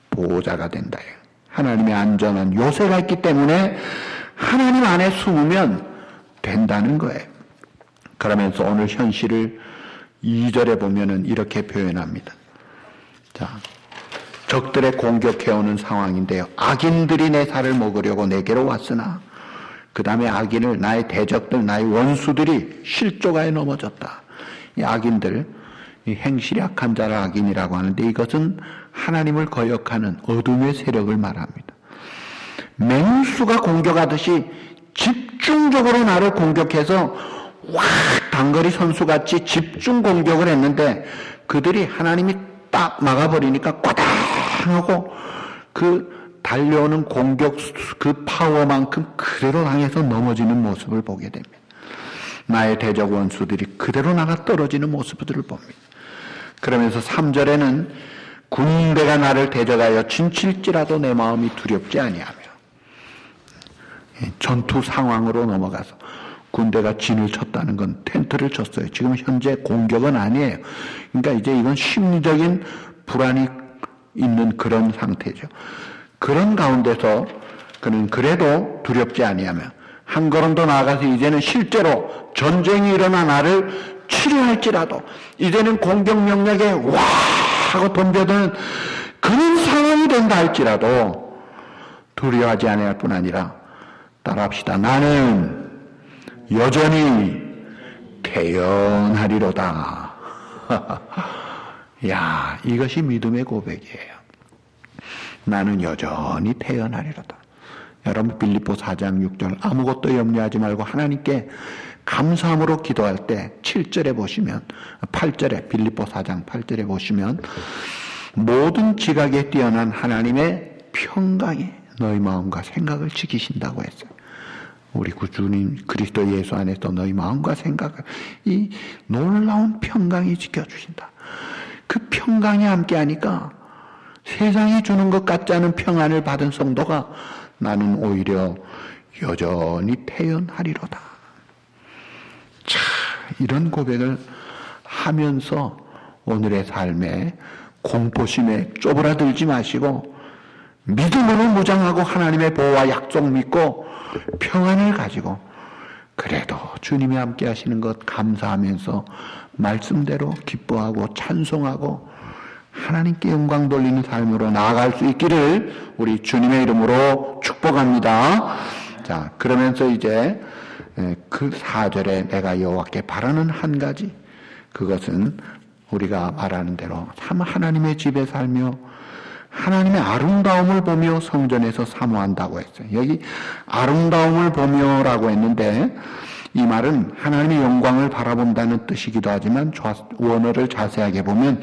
보호자가 된다. 하나님의 안전한 요새가 있기 때문에 하나님 안에 숨으면 된다는 거예요. 그러면서 오늘 현실을 2절에 보면은 이렇게 표현합니다. 자, 적들의 공격해오는 상황인데요. 악인들이 내 살을 먹으려고 내게로 왔으나 그 다음에 악인을 나의 대적들, 나의 원수들이 실조가에 넘어졌다. 이 악인들, 이 행실이 악한 자를 악인이라고 하는데 이것은 하나님을 거역하는 어둠의 세력을 말합니다. 맹수가 공격하듯이 집중적으로 나를 공격해서 확 단거리 선수같이 집중 공격을 했는데 그들이 하나님이 딱 막아버리니까 꽈당 하고 그 달려오는 공격 그 파워만큼 그대로 당해서 넘어지는 모습을 보게 됩니다. 나의 대적 원수들이 그대로 나가 떨어지는 모습들을 봅니다. 그러면서 3절에는 군대가 나를 대적하여 진칠지라도 내 마음이 두렵지 아니하며 전투 상황으로 넘어가서 군대가 진을 쳤다는 건 텐트를 쳤어요. 지금 현재 공격은 아니에요. 그러니까 이제 이건 심리적인 불안이 있는 그런 상태죠. 그런 가운데서 그는 그래도 두렵지 아니하며 한 걸음 더 나아가서 이제는 실제로 전쟁이 일어나 나를 치료할지라도 이제는 공격 명령에 와 하고 덤벼드는 그런 상황이 된다 할지라도 두려워하지 아니할 뿐 아니라 따라합시다. 나는 여전히 태연하리로다. 야, 이것이 믿음의 고백이에요. 나는 여전히 태연하리로다. 여러분 빌립보 4장 6절 아무것도 염려하지 말고 하나님께 감사함으로 기도할 때 7절에 보시면 8절에 빌립보 4장 8절에 보시면 모든 지각에 뛰어난 하나님의 평강이 너희 마음과 생각을 지키신다고 했어요. 우리 구주님 그리스도 예수 안에서 너희 마음과 생각을 이 놀라운 평강이 지켜주신다. 그 평강이 함께하니까 세상이 주는 것 같지 않은 평안을 받은 성도가 나는 오히려 여전히 태연하리로다. 자, 이런 고백을 하면서 오늘의 삶에 공포심에 쪼그라들지 마시고 믿음으로 무장하고 하나님의 보호와 약속 믿고 평안을 가지고 그래도 주님이 함께 하시는 것 감사하면서 말씀대로 기뻐하고 찬송하고 하나님께 영광 돌리는 삶으로 나아갈 수 있기를 우리 주님의 이름으로 축복합니다. 자, 그러면서 이제 그 4절에 내가 여호와께 바라는 한 가지, 그것은 우리가 말하는 대로 참 하나님의 집에 살며 하나님의 아름다움을 보며 성전에서 사모한다고 했어요. 여기 아름다움을 보며라고 했는데 이 말은 하나님의 영광을 바라본다는 뜻이기도 하지만 원어를 자세하게 보면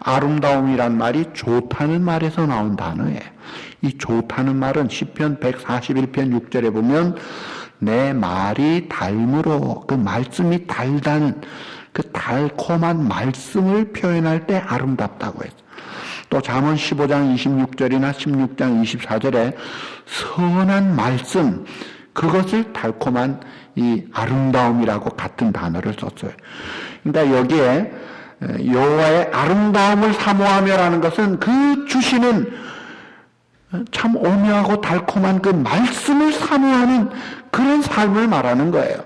아름다움이란 말이 좋다는 말에서 나온 단어예요. 이 좋다는 말은 시편 141편 6절에 보면 내 말이 달므로 그 말씀이 달다는 그 달콤한 말씀을 표현할 때 아름답다고 했어요. 또 잠언 15장 26절이나 16장 24절에 선한 말씀, 그것을 달콤한 이 아름다움이라고 같은 단어를 썼어요. 그러니까 여기에 여호와의 아름다움을 사모하며라는 것은 그 주시는 참 오묘하고 달콤한 그 말씀을 사모하는 그런 삶을 말하는 거예요.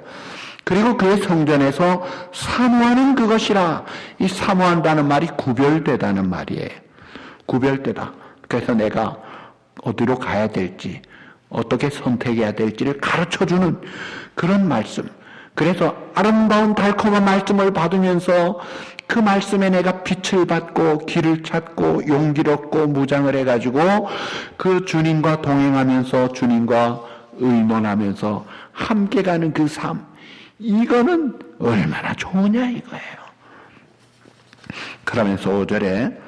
그리고 그의 성전에서 사모하는 그것이라, 이 사모한다는 말이 구별되다는 말이에요. 구별되다. 그래서 내가 어디로 가야 될지, 어떻게 선택해야 될지를 가르쳐주는 그런 말씀. 그래서 아름다운 달콤한 말씀을 받으면서 그 말씀에 내가 빛을 받고 길을 찾고 용기를 얻고 무장을 해가지고 그 주님과 동행하면서 주님과 의논하면서 함께 가는 그 삶, 이거는 얼마나 좋으냐 이거예요. 그러면서 5절에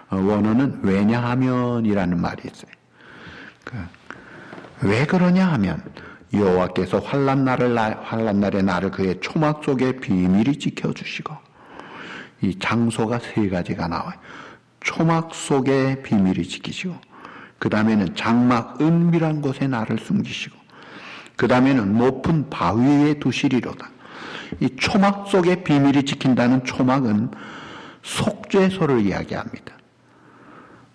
원어는 왜냐하면이라는 말이 있어요. 왜 그러냐 하면 여호와께서 환난날에 나를 그의 초막 속에 비밀히 지켜주시고, 이 장소가 세 가지가 나와요. 초막 속에 비밀히 지키시고, 그 다음에는 장막 은밀한 곳에 나를 숨기시고, 그 다음에는 높은 바위 위에 두시리로다. 이 초막 속에 비밀이 지킨다는 초막은 속죄소를 이야기합니다.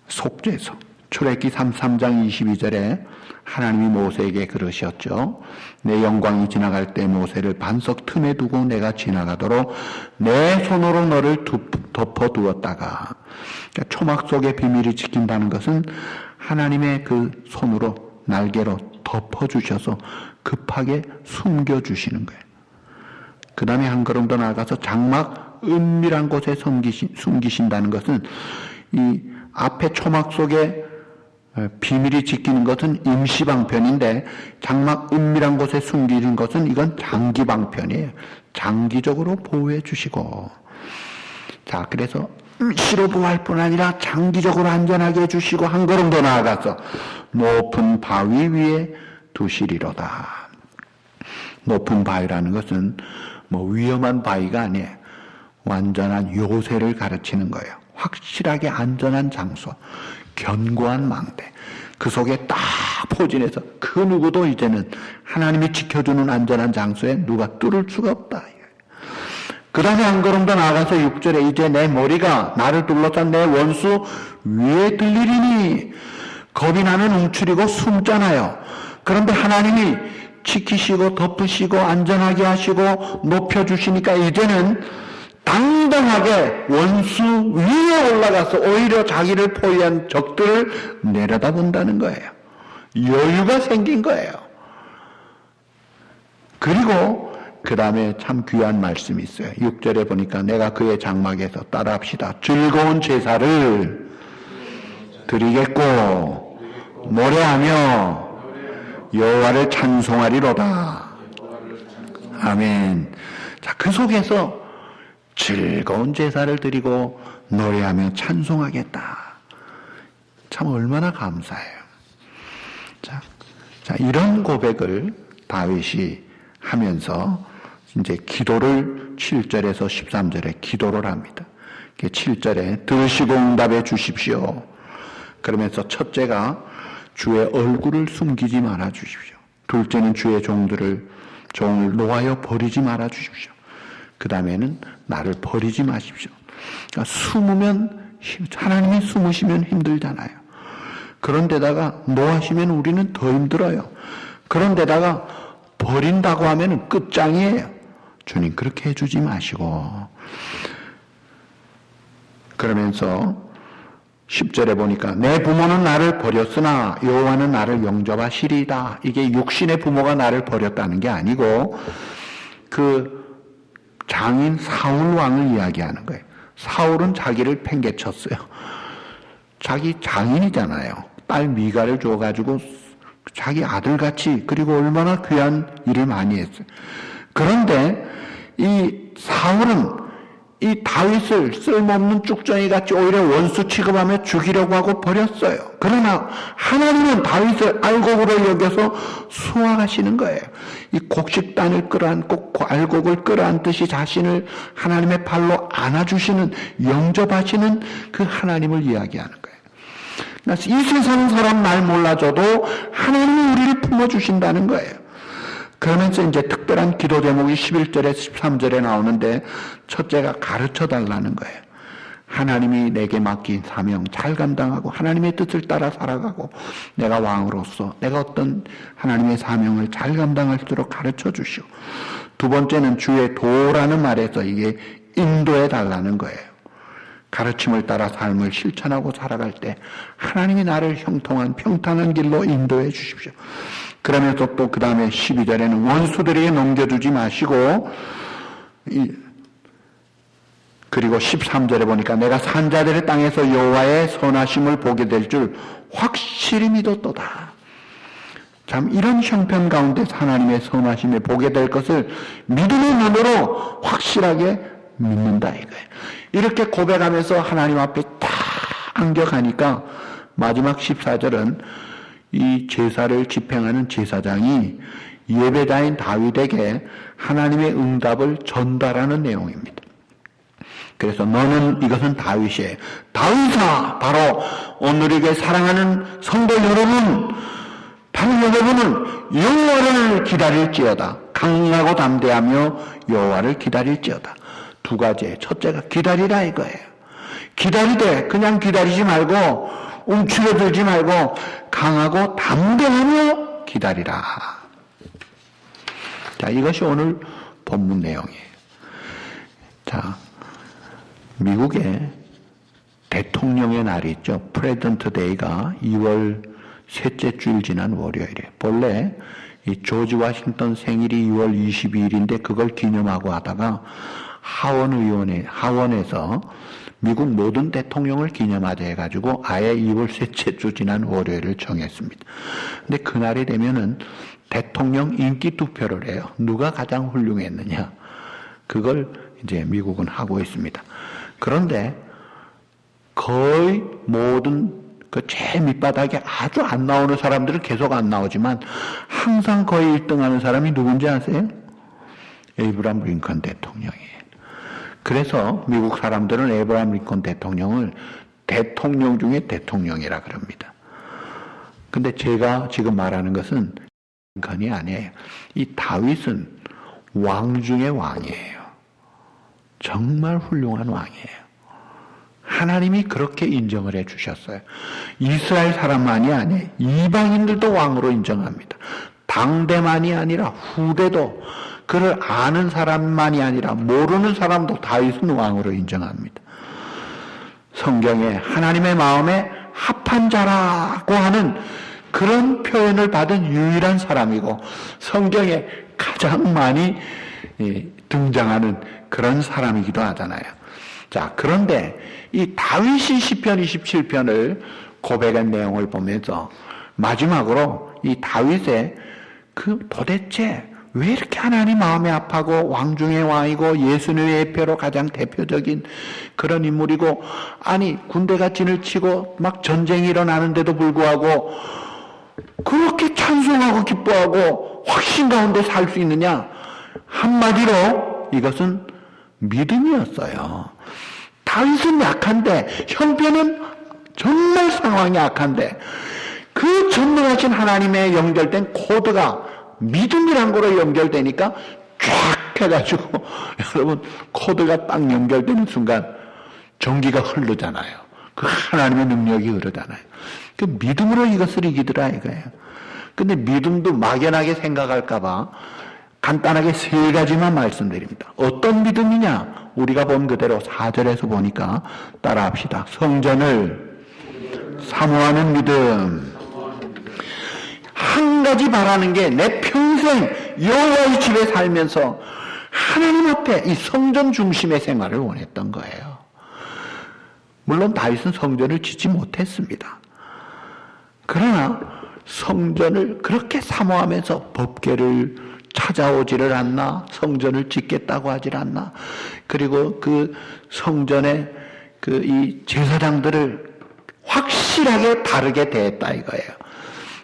속죄소. 출애굽기 33장 22절에 하나님이 모세에게 그러셨죠. 내 영광이 지나갈 때 모세를 반석 틈에 두고 내가 지나가도록 내 손으로 너를 덮어두었다가, 그러니까 초막 속의 비밀을 지킨다는 것은 하나님의 그 손으로 날개로 덮어주셔서 급하게 숨겨주시는 거예요. 그 다음에 한 걸음 더 나아가서 장막 은밀한 곳에 숨기신다는 것은 이 앞에 초막 속에 비밀이 지키는 것은 임시방편인데 장막 은밀한 곳에 숨기는 것은 이건 장기방편이에요. 장기적으로 보호해 주시고, 자, 그래서 임시로 보호할 뿐 아니라 장기적으로 안전하게 해주시고 한 걸음 더 나아가서 높은 바위 위에 두시리로다. 높은 바위라는 것은 뭐 위험한 바위가 아니에요. 완전한 요새를 가르치는 거예요. 확실하게 안전한 장소, 견고한 망대, 그 속에 딱 포진해서 그 누구도 이제는 하나님이 지켜주는 안전한 장소에 누가 뚫을 수가 없다. 그 다음에 한 걸음 더 나아가서 6절에 이제 내 머리가 나를 둘러싼 내 원수 위에 들리리니, 겁이 나면 움츠리고 숨잖아요. 그런데 하나님이 지키시고 덮으시고 안전하게 하시고 높여주시니까 이제는 당당하게 원수 위에 올라가서 오히려 자기를 포위한 적들을 내려다본다는 거예요. 여유가 생긴 거예요. 그리고 그 다음에 참 귀한 말씀이 있어요. 6절에 보니까 내가 그의 장막에서 따라합시다. 즐거운 제사를 드리겠고 노래하며 여호와를 찬송하리로다. 아멘. 자, 그 속에서 즐거운 제사를 드리고 노래하며 찬송하겠다. 참 얼마나 감사해요. 자, 이런 고백을 다윗이 하면서 이제 기도를 7절에서 13절에 기도를 합니다. 7절에 들으시고 응답해 주십시오. 그러면서 첫째가 주의 얼굴을 숨기지 말아 주십시오. 둘째는 주의 종을 놓아여 버리지 말아 주십시오. 그 다음에는 나를 버리지 마십시오. 그러니까 숨으면, 하나님이 숨으시면 힘들잖아요. 그런데다가 놓아시면 우리는 더 힘들어요. 그런데다가 버린다고 하면 끝장이에요. 주님 그렇게 해주지 마시고. 그러면서 10절에 보니까 내 부모는 나를 버렸으나 여호와는 나를 영접하시리이다. 이게 육신의 부모가 나를 버렸다는 게 아니고 그 장인 사울 왕을 이야기하는 거예요. 사울은 자기를 팽개쳤어요. 자기 장인이잖아요. 딸 미가를 줘가지고 자기 아들같이, 그리고 얼마나 귀한 일을 많이 했어요. 그런데 이 사울은 이 다윗을 쓸모없는 쭉정이같이 오히려 원수 취급하며 죽이려고 하고 버렸어요. 그러나 하나님은 다윗을 알곡으로 여겨서 수확하시는 거예요. 이 곡식단을 끌어안고 알곡을 끌어안듯이 자신을 하나님의 발로 안아주시는, 영접하시는 그 하나님을 이야기하는 거예요. 그래서 이 세상 사람 날 몰라줘도 하나님이 우리를 품어주신다는 거예요. 그러면서 이제 특별한 기도 제목이 11절에 13절에 나오는데, 첫째가 가르쳐 달라는 거예요. 하나님이 내게 맡긴 사명 잘 감당하고 하나님의 뜻을 따라 살아가고 내가 왕으로서 내가 어떤 하나님의 사명을 잘 감당할 수 있도록 가르쳐 주시오. 두 번째는 주의 도라는 말에서 이게 인도해 달라는 거예요. 가르침을 따라 삶을 실천하고 살아갈 때 하나님이 나를 형통한 평탄한 길로 인도해 주십시오. 그러면서 또 그 다음에 12절에는 원수들에게 넘겨주지 마시고, 그리고 13절에 보니까 내가 산자들의 땅에서 여호와의 선하심을 보게 될 줄 확실히 믿었도다. 참 이런 형편 가운데 하나님의 선하심을 보게 될 것을 믿음의 눈으로 확실하게 믿는다 이거예요. 이렇게 고백하면서 하나님 앞에 딱 안겨가니까 마지막 14절은 이 제사를 집행하는 제사장이 예배자인 다윗에게 하나님의 응답을 전달하는 내용입니다. 그래서 너는, 이것은 다윗이에요. 다윗아, 바로 오늘에게 사랑하는 성도 여러분, 바로 여러분은 여호와를 기다릴지어다. 강하고 담대하며 여호와를 기다릴지어다. 두 가지예요. 첫째가 기다리라 이거예요. 기다리되 그냥 기다리지 말고 움츠러들지 말고 강하고 담대하며 기다리라. 자, 이것이 오늘 본문 내용이에요. 자, 미국의 대통령의 날이 있죠. 프레젠트 데이가 2월 셋째 주일 지난 월요일에 본래 이 조지 워싱턴 생일이 2월 22일인데 그걸 기념하고 하다가 하원에서 미국 모든 대통령을 기념하자 해가지고 아예 2월 셋째 주 지난 월요일을 정했습니다. 근데 그날이 되면은 대통령 인기 투표를 해요. 누가 가장 훌륭했느냐. 그걸 이제 미국은 하고 있습니다. 그런데 거의 모든 그 제일 밑바닥에 아주 안 나오는 사람들은 계속 안 나오지만 항상 거의 1등 하는 사람이 누군지 아세요? 에이브람 링컨 대통령이에요. 그래서 미국 사람들은 에이브람 링컨 대통령을 대통령 중에 대통령이라 그럽니다. 근데 제가 지금 말하는 것은 링컨이 아니에요. 이 다윗은 왕 중의 왕이에요. 정말 훌륭한 왕이에요. 하나님이 그렇게 인정을 해 주셨어요. 이스라엘 사람만이 아니에요. 이방인들도 왕으로 인정합니다. 당대만이 아니라 후대도, 그를 아는 사람만이 아니라 모르는 사람도 다윗은 왕으로 인정합니다. 성경에 하나님의 마음에 합한 자라고 하는 그런 표현을 받은 유일한 사람이고 성경에 가장 많이 등장하는 그런 사람이기도 하잖아요. 자, 그런데 이 다윗이 시편 27편을 고백한 내용을 보면서 마지막으로 이 다윗의 그 도대체 왜 이렇게 하나님 마음에 합하고 왕 중의 왕이고 예수님의 예표로 가장 대표적인 그런 인물이고, 아니 군대가 진을 치고 막 전쟁이 일어나는데도 불구하고 그렇게 찬송하고 기뻐하고 확신 가운데 살 수 있느냐. 한마디로 이것은 믿음이었어요. 다윗은 약한데, 형편은 정말 상황이 약한데 그 전능하신 하나님의 연결된 코드가 믿음이란 거로 연결되니까 쫙 해가지고 여러분 코드가 딱 연결되는 순간 전기가 흐르잖아요. 그 하나님의 능력이 흐르잖아요. 그 믿음으로 이것을 이기더라 이거예요. 근데 믿음도 막연하게 생각할까봐 간단하게 세 가지만 말씀드립니다. 어떤 믿음이냐? 우리가 본 그대로 4절에서 보니까 따라합시다. 성전을 사모하는 믿음. 한 가지 바라는 게 내 평생 여호와의 집에 살면서 하나님 앞에 이 성전 중심의 생활을 원했던 거예요. 물론 다윗은 성전을 짓지 못했습니다. 그러나 성전을 그렇게 사모하면서 법궤를 찾아오지를 않나, 성전을 짓겠다고 하질 않나, 그리고 그 성전의 그 이 제사장들을 확실하게 다르게 대했다 이거예요.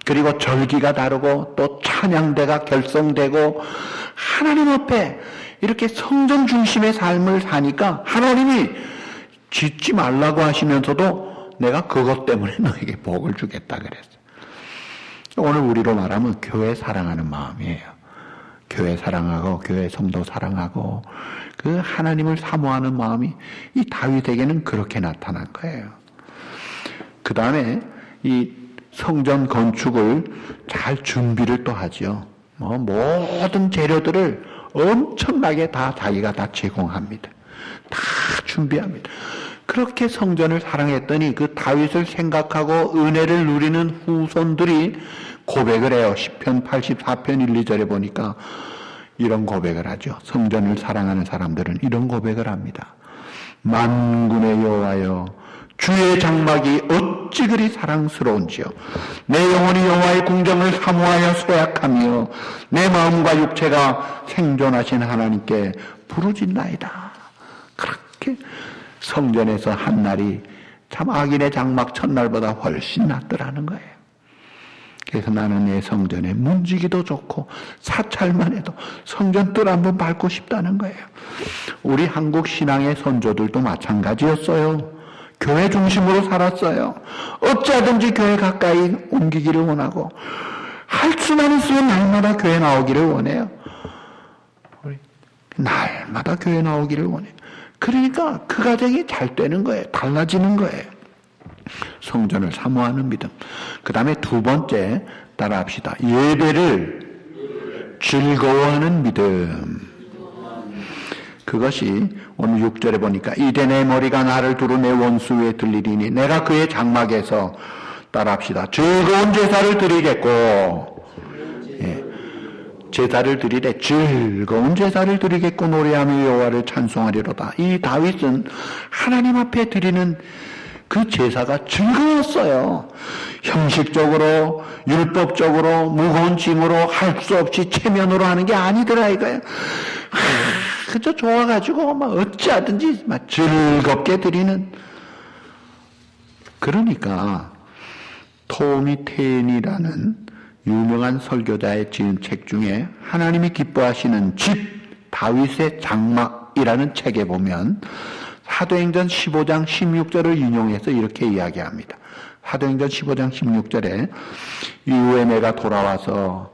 그리고 절기가 다르고 또 찬양대가 결성되고 하나님 앞에 이렇게 성전 중심의 삶을 사니까 하나님이 짓지 말라고 하시면서도 내가 그것 때문에 너에게 복을 주겠다 그랬어요. 오늘 우리로 말하면 교회 사랑하는 마음이에요. 교회 사랑하고 교회 성도 사랑하고 그 하나님을 사모하는 마음이 이 다윗에게는 그렇게 나타난 거예요. 그 다음에 이 성전 건축을 잘 준비를 또 하죠. 모든 재료들을 엄청나게 다 자기가 다 제공합니다. 다 준비합니다. 그렇게 성전을 사랑했더니 그 다윗을 생각하고 은혜를 누리는 후손들이 고백을 해요. 시편 84편 1, 2절에 보니까 이런 고백을 하죠. 성전을 사랑하는 사람들은 이런 고백을 합니다. 만군의 여호와여, 주의 장막이 어찌 그리 사랑스러운지요. 내 영혼이 여호와의 궁정을 사모하여 소약하며 내 마음과 육체가 생존하신 하나님께 부르짖나이다. 그렇게 성전에서 한 날이 참 악인의 장막 첫날보다 훨씬 낫더라는 거예요. 그래서 나는 내 성전에 문지기도 좋고 사찰만 해도 성전 뜰 한번 밟고 싶다는 거예요. 우리 한국 신앙의 선조들도 마찬가지였어요. 교회 중심으로 살았어요. 어찌하든지 교회 가까이 옮기기를 원하고 할 수만 있으면 날마다 교회 나오기를 원해요. 날마다 교회 나오기를 원해요. 그러니까 그 가정이 잘 되는 거예요. 달라지는 거예요. 성전을 사모하는 믿음. 그 다음에 두 번째 따라합시다. 예배를 즐거워하는 믿음. 그것이 오늘 6절에 보니까 이제 내 머리가 나를 두루 내 원수 위에 들리리니 내가 그의 장막에서 따라합시다. 즐거운 제사를 드리겠고, 제사를 드리되 즐거운 제사를 드리겠고 노래하며 여호와를 찬송하리로다. 이 다윗은 하나님 앞에 드리는 그 제사가 즐거웠어요. 형식적으로 율법적으로 무거운 짐으로 할 수 없이 체면으로 하는 게 아니더라 이거예요. 그저 좋아가지고 막 어찌하든지 막 즐겁게 드리는. 그러니까 토미 테인이라는 유명한 설교자의 지은 책 중에 하나님이 기뻐하시는 집 다윗의 장막이라는 책에 보면 사도행전 15장 16절을 인용해서 이렇게 이야기합니다. 사도행전 15장 16절에 이후에 내가 돌아와서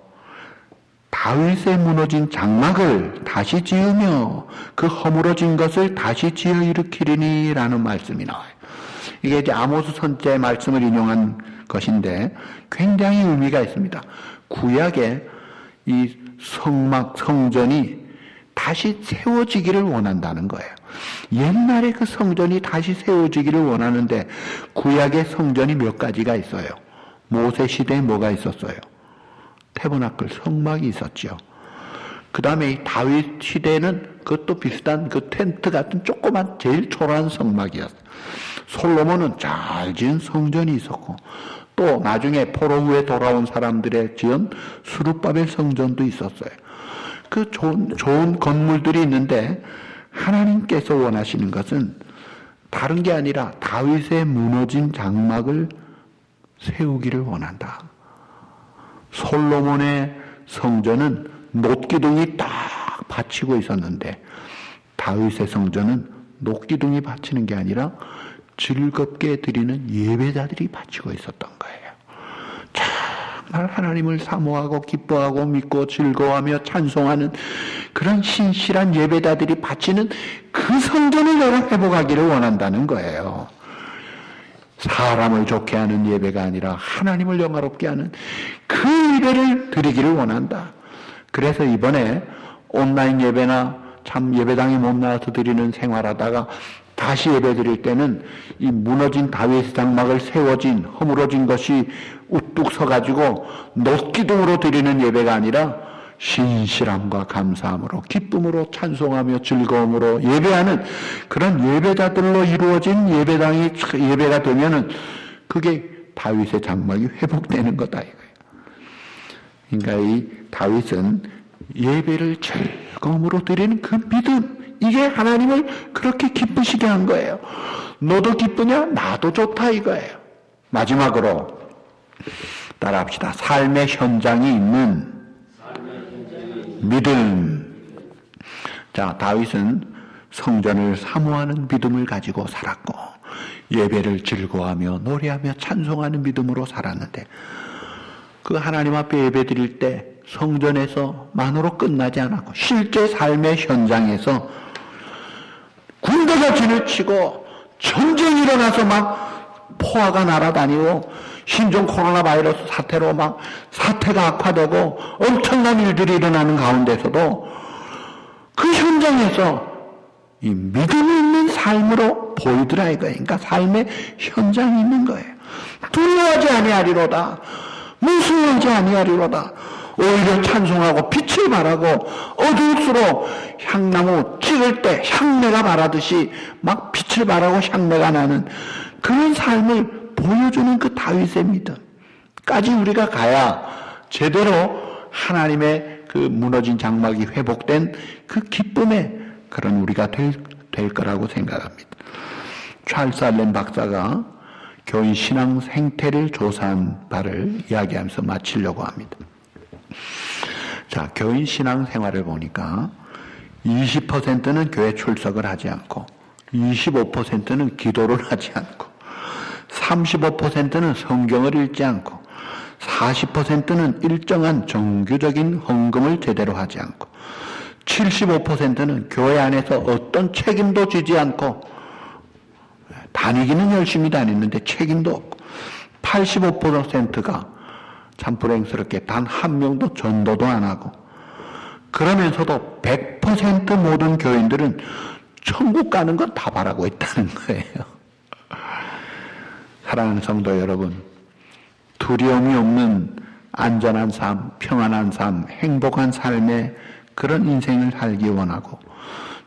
다윗의 무너진 장막을 다시 지으며 그 허물어진 것을 다시 지어 일으키리니 라는 말씀이 나와요. 이게 이제 아모스 선지자의 말씀을 인용한 것인데 굉장히 의미가 있습니다. 구약의 이 성막, 성전이 다시 세워지기를 원한다는 거예요. 옛날에 그 성전이 다시 세워지기를 원하는데 구약의 성전이 몇 가지가 있어요. 모세 시대에 뭐가 있었어요? 태버나클, 성막이 있었죠. 그 다음에 다윗 시대에는 그것도 비슷한 그 텐트 같은 조그만 제일 초라한 성막이었어요. 솔로몬은 잘 지은 성전이 있었고 또 나중에 포로 후에 돌아온 사람들의 지은 수룹바벨 성전도 있었어요. 그 좋은 건물들이 있는데 하나님께서 원하시는 것은 다른 게 아니라 다윗의 무너진 장막을 세우기를 원한다. 솔로몬의 성전은 놋기둥이 딱 받치고 있었는데 다윗의 성전은 놋기둥이 받치는 게 아니라 즐겁게 드리는 예배자들이 바치고 있었던 거예요. 정말 하나님을 사모하고 기뻐하고 믿고 즐거워하며 찬송하는 그런 신실한 예배자들이 바치는 그 성전을 내가 회복하기를 원한다는 거예요. 사람을 좋게 하는 예배가 아니라 하나님을 영화롭게 하는 그 예배를 드리기를 원한다. 그래서 이번에 온라인 예배나 참 예배당에 못 나와서 드리는 생활하다가 다시 예배 드릴 때는 이 무너진 다윗의 장막을 세워진 허물어진 것이 우뚝 서가지고 놋기둥으로 드리는 예배가 아니라 신실함과 감사함으로 기쁨으로 찬송하며 즐거움으로 예배하는 그런 예배자들로 이루어진 예배가 되면은 그게 다윗의 장막이 회복되는 거다 이거예요. 그러니까 이 다윗은 예배를 즐거움으로 드리는 그 믿음, 이게 하나님을 그렇게 기쁘시게 한 거예요. 너도 기쁘냐? 나도 좋다 이거예요. 마지막으로 따라합시다. 삶의 현장이 있는 믿음. 자, 다윗은 성전을 사모하는 믿음을 가지고 살았고 예배를 즐거워하며 노래하며 찬송하는 믿음으로 살았는데 그 하나님 앞에 예배 드릴 때 성전에서만으로 끝나지 않았고 실제 삶의 현장에서 군대가 진을 치고 전쟁이 일어나서 막 포화가 날아다니고 신종 코로나 바이러스 사태로 막 사태가 악화되고 엄청난 일들이 일어나는 가운데서도 그 현장에서 이 믿음이 있는 삶으로 보이더라 이거예요. 그러니까 삶의 현장이 있는 거예요. 두려워하지 아니하리로다. 무서워하지 아니하리로다. 오히려 찬송하고 빛을 발하고 어두울수록 향나무 찍을 때 향내가 바라듯이 막 빛을 발하고 향내가 나는 그런 삶을 보여주는 그 다윗의 믿음까지 우리가 가야 제대로 하나님의 그 무너진 장막이 회복된 그 기쁨의 그런 우리가 될 거라고 생각합니다. 찰스 알렌 박사가 교인 신앙 생태를 조사한 바를 이야기하면서 마치려고 합니다. 자, 교인 신앙 생활을 보니까 20%는 교회 출석을 하지 않고 25%는 기도를 하지 않고 35%는 성경을 읽지 않고 40%는 일정한 정규적인 헌금을 제대로 하지 않고 75%는 교회 안에서 어떤 책임도 지지 않고 다니기는 열심히 다니는데 책임도 없고 85%가 참 불행스럽게 단 한 명도 전도도 안 하고 그러면서도 100% 모든 교인들은 천국 가는 건 다 바라고 있다는 거예요. 사랑하는 성도 여러분, 두려움이 없는 안전한 삶, 평안한 삶, 행복한 삶의 그런 인생을 살기 원하고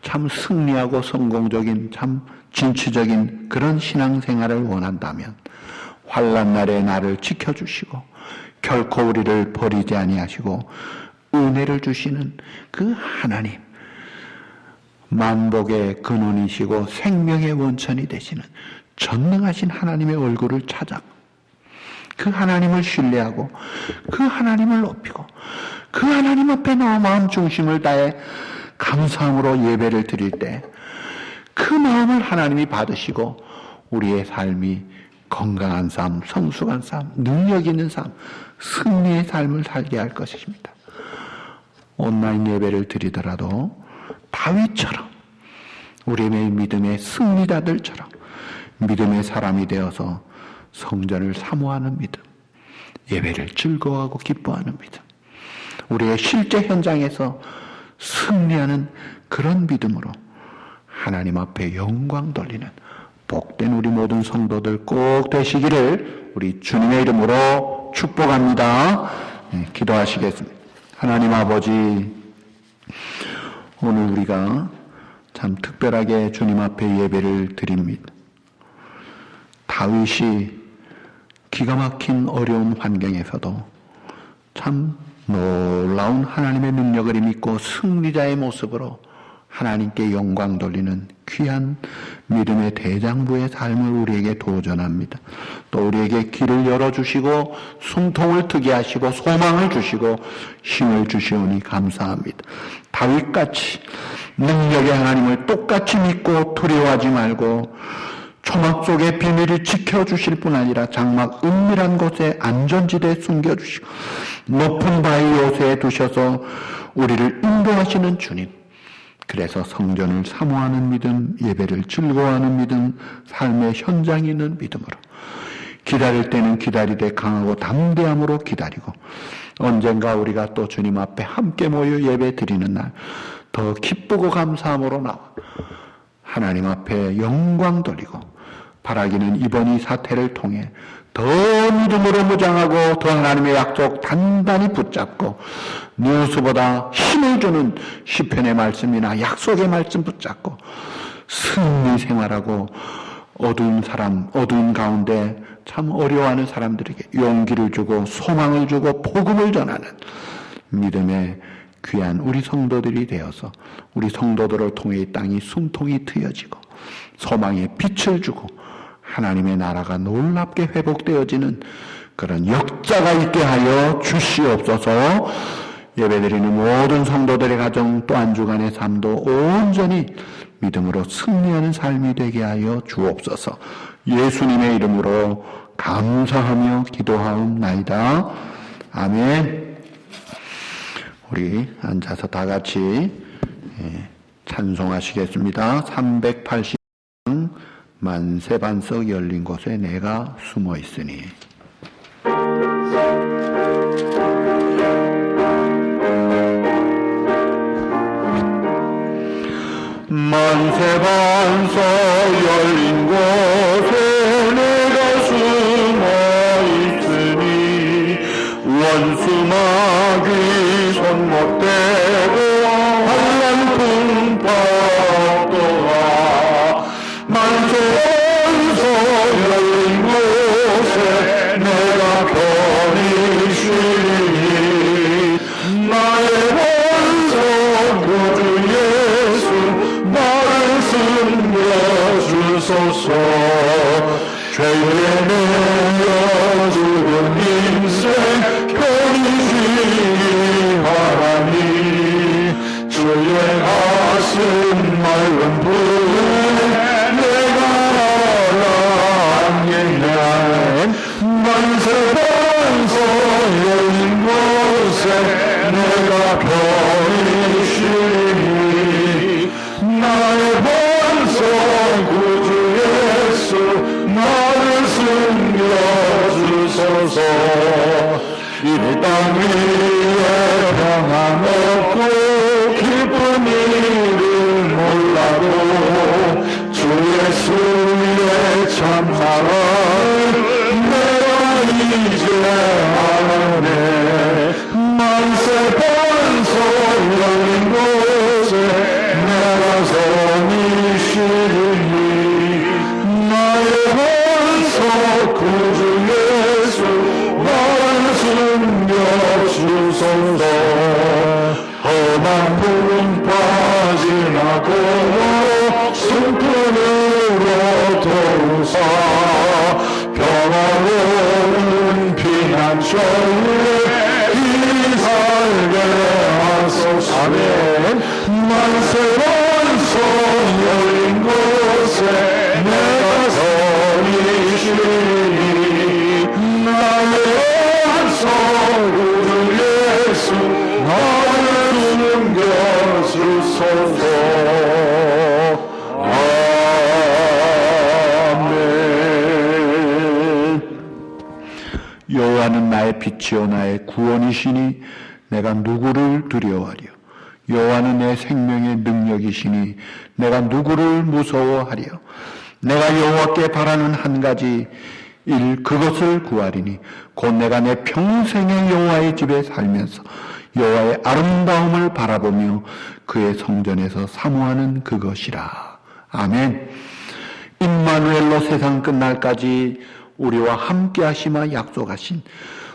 참 승리하고 성공적인 참 진취적인 그런 신앙생활을 원한다면 환난 날에 나를 지켜주시고 결코 우리를 버리지 아니하시고 은혜를 주시는 그 하나님, 만복의 근원이시고 생명의 원천이 되시는 전능하신 하나님의 얼굴을 찾아 그 하나님을 신뢰하고 그 하나님을 높이고 그 하나님 앞에 나와 마음 중심을 다해 감사함으로 예배를 드릴 때 그 마음을 하나님이 받으시고 우리의 삶이 건강한 삶, 성숙한 삶, 능력 있는 삶, 승리의 삶을 살게 할 것입니다. 온라인 예배를 드리더라도 다윗처럼 우리의 믿음의 승리자들처럼 믿음의 사람이 되어서 성전을 사모하는 믿음, 예배를 즐거워하고 기뻐하는 믿음, 우리의 실제 현장에서 승리하는 그런 믿음으로 하나님 앞에 영광 돌리는 복된 우리 모든 성도들 꼭 되시기를 우리 주님의 이름으로 축복합니다. 기도하시겠습니다. 하나님 아버지, 오늘 우리가 참 특별하게 주님 앞에 예배를 드립니다. 다윗이 기가 막힌 어려운 환경에서도 참 놀라운 하나님의 능력을 믿고 승리자의 모습으로 하나님께 영광 돌리는 귀한 믿음의 대장부의 삶을 우리에게 도전합니다. 또 우리에게 길을 열어주시고 숨통을 트게 하시고 소망을 주시고 힘을 주시오니 감사합니다. 다윗같이 능력의 하나님을 똑같이 믿고 두려워하지 말고 초막 속의 비밀을 지켜주실 뿐 아니라 장막 은밀한 곳에 안전지대에 숨겨주시고 높은 바위 요새에 두셔서 우리를 인도하시는 주님, 그래서 성전을 사모하는 믿음, 예배를 즐거워하는 믿음, 삶의 현장이 있는 믿음으로 기다릴 때는 기다리되 강하고 담대함으로 기다리고 언젠가 우리가 또 주님 앞에 함께 모여 예배 드리는 날 더 기쁘고 감사함으로 나와 하나님 앞에 영광 돌리고 바라기는 이번 이 사태를 통해 더 믿음으로 무장하고 더 하나님의 약속 단단히 붙잡고 누수보다 힘을 주는 시편의 말씀이나 약속의 말씀 붙잡고 승리 생활하고 어두운 가운데 참 어려워하는 사람들에게 용기를 주고 소망을 주고 복음을 전하는 믿음의 귀한 우리 성도들이 되어서 우리 성도들을 통해 이 땅이 숨통이 트여지고 소망의 빛을 주고 하나님의 나라가 놀랍게 회복되어지는 그런 역사가 있게 하여 주시옵소서. 예배드리는 모든 성도들의 가정 또 한 주간의 삶도 온전히 믿음으로 승리하는 삶이 되게 하여 주옵소서. 예수님의 이름으로 감사하며 기도하옵나이다. 아멘. 우리 앉아서 다 같이 찬송하시겠습니다. 380장 만세반석 열린 곳에 내가 숨어 있으니. 만세반석 열린 곳에 내가 숨어 있으니 원수마귀 손 못 대고 한란 풍파 없도다. 만세반석 열린 곳에 내가 편히 쉬니 나의 원석 구주 예수 나를 숨겨주소서. 죄에 내어 죽은 인생 편히 쉬기 바라니 주의 가슴 맑은 불에 내가 안기면 만세반석 열린 곳에 내가 편히 쉬니 나의 반석 구주 예수 주소서. 이 땅 위에 평안 없고 기쁜 일을 몰라도 주 예수의 참사랑을 내가 이제 아네. 만세 반석 열린 곳에 내가 선이 쉬리니 나의 반석 구주 예수 나를 숨겨 주소서. 험한 구름 빠지나고 숨편으로 도우사 평화로운 피난처에 이 살게 하소서. 아멘. 만세 반석 열린 곳에 내가 서리 쉬니 나의 반석 구주 예수 나를 숨겨 주소서. 여호와는 나의 빛이요 나의 구원이시니 내가 누구를 두려워하리요. 여호와는 내 생명의 능력이시니 내가 누구를 무서워하리요. 내가 여호와께 바라는 한 가지 일 그것을 구하리니 곧 내가 내 평생의 여호와의 집에 살면서 여호와의 아름다움을 바라보며 그의 성전에서 사모하는 그것이라. 아멘. 임마누엘로 세상 끝날까지 우리와 함께 하시마 약속하신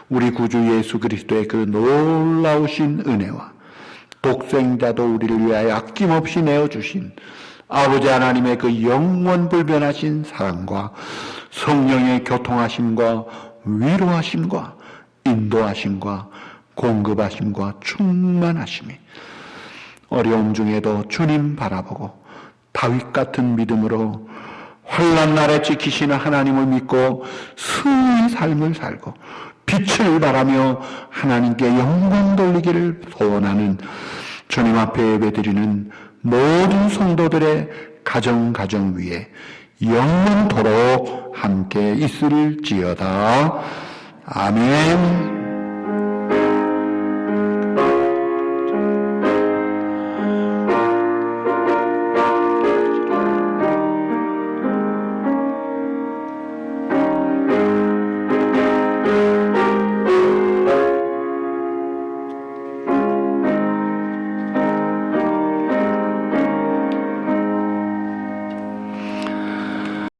우리 구주 예수 그리스도의 그 놀라우신 은혜와 독생자도 우리를 위하여 아낌없이 내어주신 아버지 하나님의 그 영원불변하신 사랑과 성령의 교통하심과 위로하심과 인도하심과 공급하심과 충만하심이 어려움 중에도 주님 바라보고 다윗 같은 믿음으로 환난 날에 지키시는 하나님을 믿고 승리의 삶을 살고 빛을 바라며 하나님께 영광 돌리기를 소원하는 주님 앞에 예배드리는 모든 성도들의 가정 위에 영원토록 함께 있을지어다. 아멘.